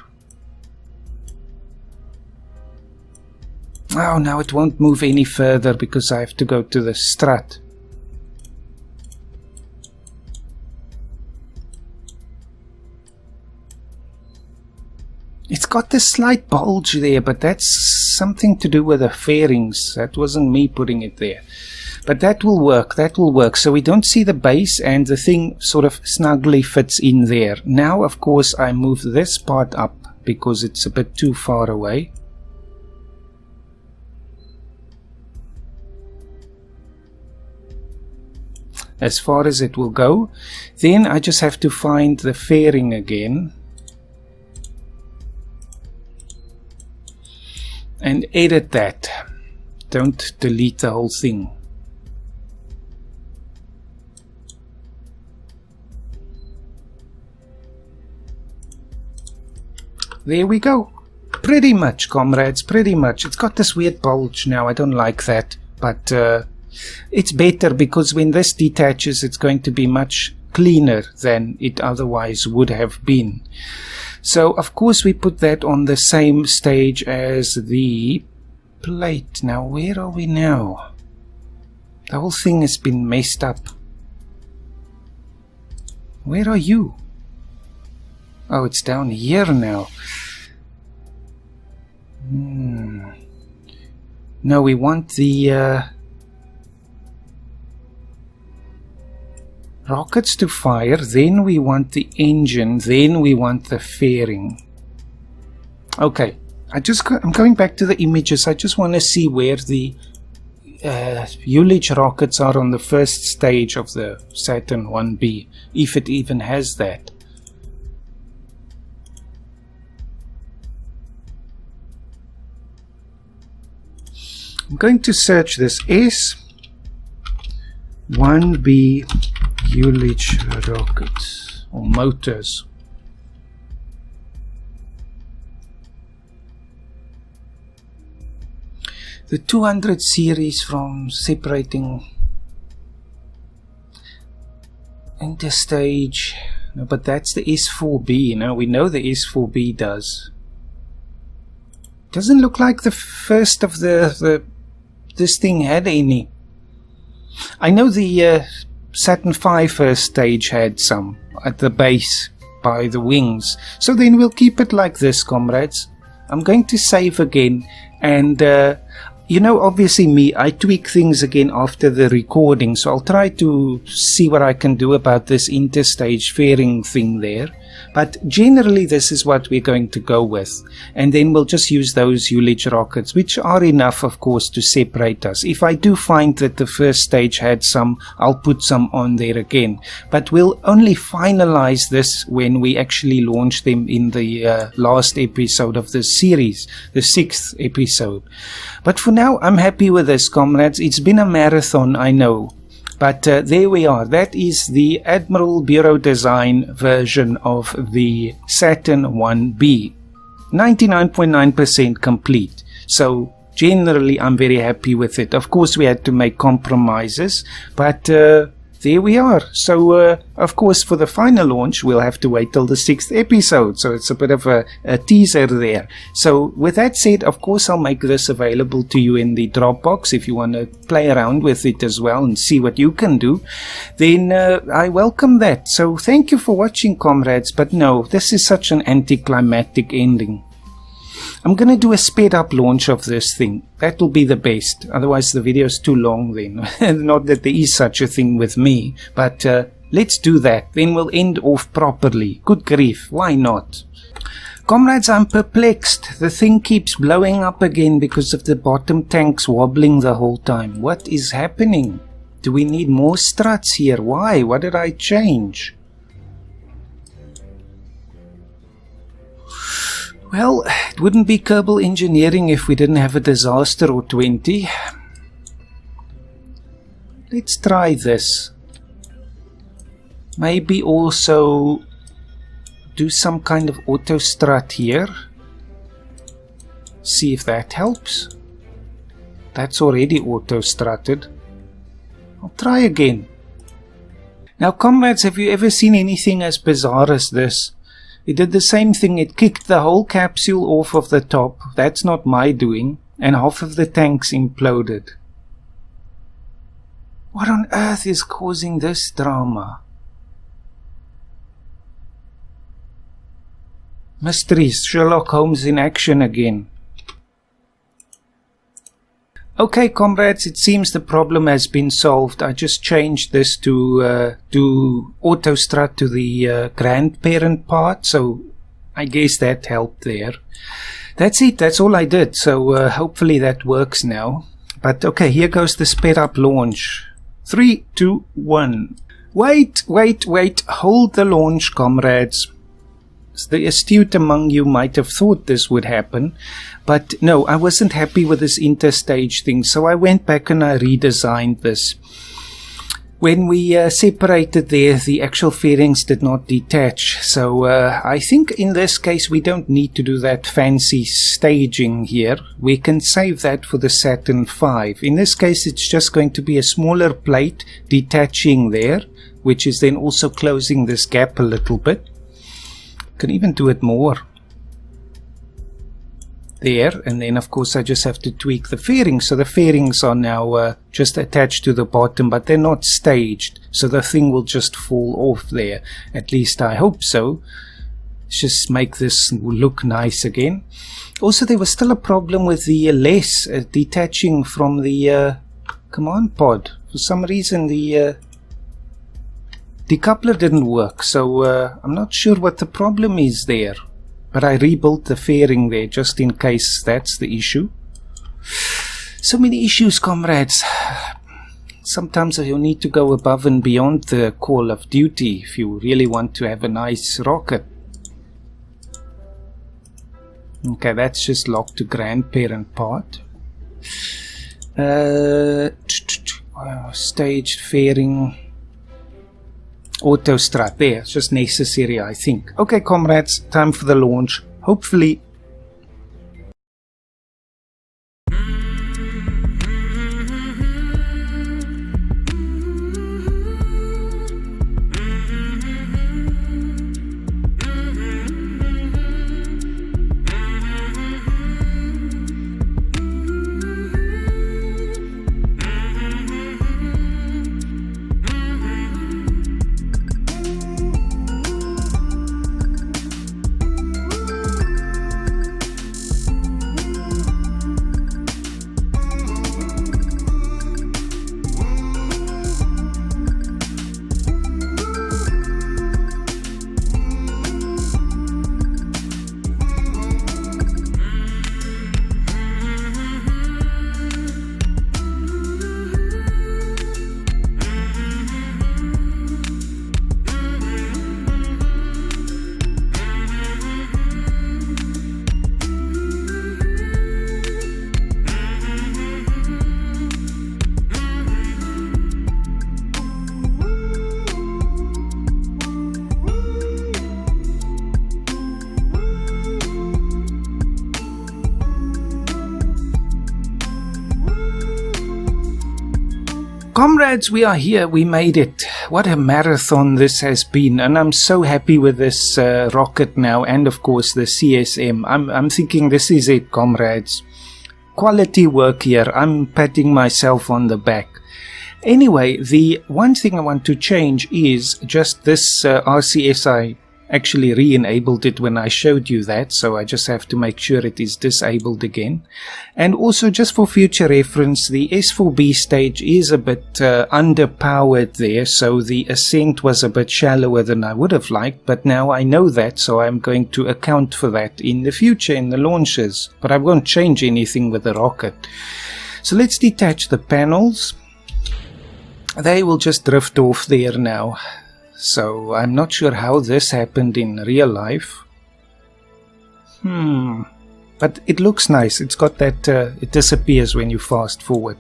Oh, now it won't move any further because I have to go to the strut. It's got this slight bulge there, but that's something to do with the fairings. That wasn't me putting it there. But that will work, that will work. So we don't see the base and the thing sort of snugly fits in there. Now, of course, I move this part up because it's a bit too far away. as far as it will go. Then I just have to find the fairing again and edit that. Don't delete the whole thing. There we go. Pretty much, comrades, pretty much. It's got this weird bulge now. I don't like that. But it's better because when this detaches, it's going to be much cleaner than it otherwise would have been. So, of course, we put that on the same stage as the plate. Now, where are we now? The whole thing has been messed up. Where are you? Oh, it's down here now. No, we want the rockets to fire, then we want the engine, then we want the fairing. Okay, I'm going back to the images. I just want to see where the Ullage rockets are on the first stage of the Saturn 1B, if it even has that. I'm going to search this S-1B Ullage rockets or motors. The 200 series from separating Interstage. No, but that's the S-4B. Now we know the S-4B does. Doesn't look like the first of this thing had any. I know the Saturn V first stage had some at the base by the wings. So then we'll keep it like this, comrades. I'm going to save again, and you know, obviously I tweak things again after the recording, so I'll try to see what I can do about this interstage fairing thing there. But generally this is what we're going to go with, and then we'll just use those Ullage rockets, which are enough, of course, to separate us. If I do find that the first stage had some, I'll put some on there again, but we'll only finalize this when we actually launch them in the last episode of this series, the 6th episode. But for now, I'm happy with this, comrades. It's been a marathon, I know. But there we are. That is the Admiral Bureau Design version of the Saturn 1B. 99.9% complete. So generally I'm very happy with it. Of course we had to make compromises, but there we are. So of course for the final launch we'll have to wait till the 6th episode. So it's a bit of a teaser there. So with that said, of course I'll make this available to you in the Dropbox if you want to play around with it as well and see what you can do. Then I welcome that. So thank you for watching, comrades. But no, this is such an anticlimactic ending. I'm going to do a sped up launch of this thing. That will be the best. Otherwise the video is too long then. Not that there is such a thing with me. But let's do that. Then we'll end off properly. Good grief. Why not? Comrades, I'm perplexed. The thing keeps blowing up again because of the bottom tanks wobbling the whole time. What is happening? Do we need more struts here? Why? What did I change? Well, it wouldn't be Kerbal engineering if we didn't have a disaster or 20. Let's try this. Maybe also do some kind of auto strut here. See if that helps. That's already auto strutted. I'll try again. Now, comrades, have you ever seen anything as bizarre as this? It did the same thing. It kicked the whole capsule off of the top. That's not my doing. And half of the tanks imploded. What on earth is causing this drama? Mysteries. Sherlock Holmes in action again. Okay, comrades, it seems the problem has been solved. I just changed this to do auto strut to the grandparent part, so I guess that helped there. That's it, that's all I did, so hopefully that works now. But okay, here goes the sped up launch. 3, 2, 1. Wait, hold the launch, comrades. The astute among you might have thought this would happen, but no, I wasn't happy with this interstage thing, so I went back and I redesigned this. When we separated there, the actual fairings did not detach, so I think in this case we don't need to do that fancy staging here. We can save that for the Saturn V. In this case it's just going to be a smaller plate detaching there, which is then also closing this gap a little bit. Can even do it more. There, and then of course I just have to tweak the fairings. So the fairings are now just attached to the bottom, but they're not staged, so the thing will just fall off there. At least I hope so. Let's just make this look nice again. Also, there was still a problem with the less detaching from the command pod. For some reason the decoupler didn't work, so I'm not sure what the problem is there. But I rebuilt the fairing there just in case that's the issue. So many issues, comrades. Sometimes you need to go above and beyond the call of duty if you really want to have a nice rocket. Okay, that's just locked to grandparent part. Staged fairing. Auto strat there, it's just necessary, I think. Okay, comrades, time for the launch. Hopefully. Comrades, we are here, we made it. What a marathon this has been, and I'm so happy with this rocket now, and of course the CSM. I'm thinking this is it, comrades. Quality work here. I'm patting myself on the back. Anyway, the one thing I want to change is just this RCS. I actually re-enabled it when I showed you that, so I just have to make sure it is disabled again. And also, just for future reference, the S-IVB stage is a bit underpowered there, so the ascent was a bit shallower than I would have liked, but now I know that, so I'm going to account for that in the future in the launches, but I won't change anything with the rocket. So let's detach the panels. They will just drift off there now. So I'm not sure how this happened in real life. But it looks nice. It's got that, it disappears when you fast forward.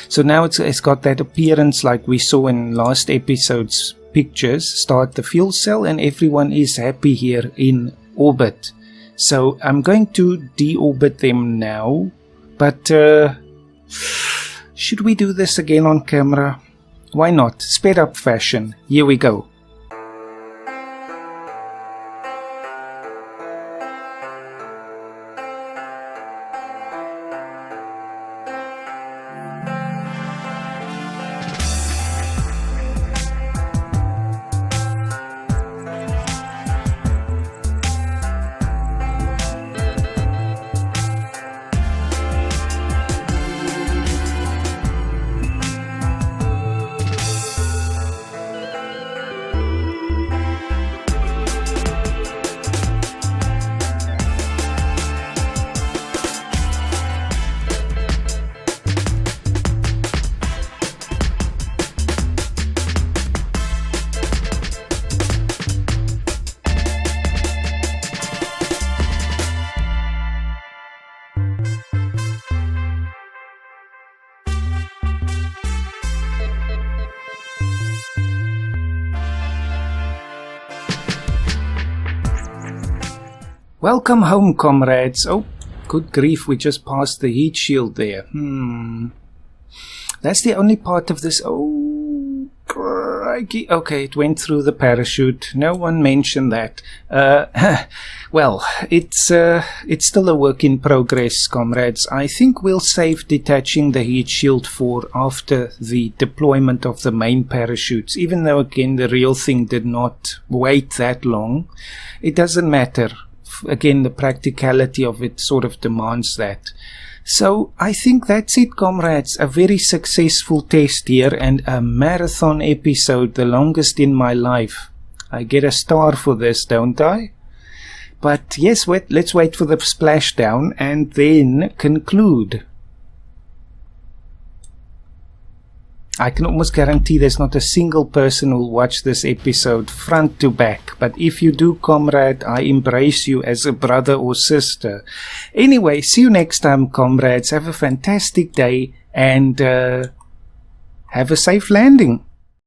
So now it's got that appearance like we saw in last episode's pictures. Start the fuel cell and everyone is happy here in orbit. So I'm going to deorbit them now. But should we do this again on camera? Why not? Sped up fashion. Here we go. Welcome home, comrades. Oh, good grief, we just passed the heat shield there. That's the only part of this. Oh, crikey. Okay, it went through the parachute. No one mentioned that. Well, it's still a work in progress, comrades. I think we'll save detaching the heat shield for after the deployment of the main parachutes. Even though, again, the real thing did not wait that long. It doesn't matter. Again, the practicality of it sort of demands that. So I think that's it, comrades. A very successful test here and a marathon episode, the longest in my life. I get a star for this, don't I? But yes, let's wait for the splashdown and then conclude. I can almost guarantee there's not a single person who'll watch this episode front to back. But if you do, comrade, I embrace you as a brother or sister. Anyway, see you next time, comrades. Have a fantastic day and have a safe landing.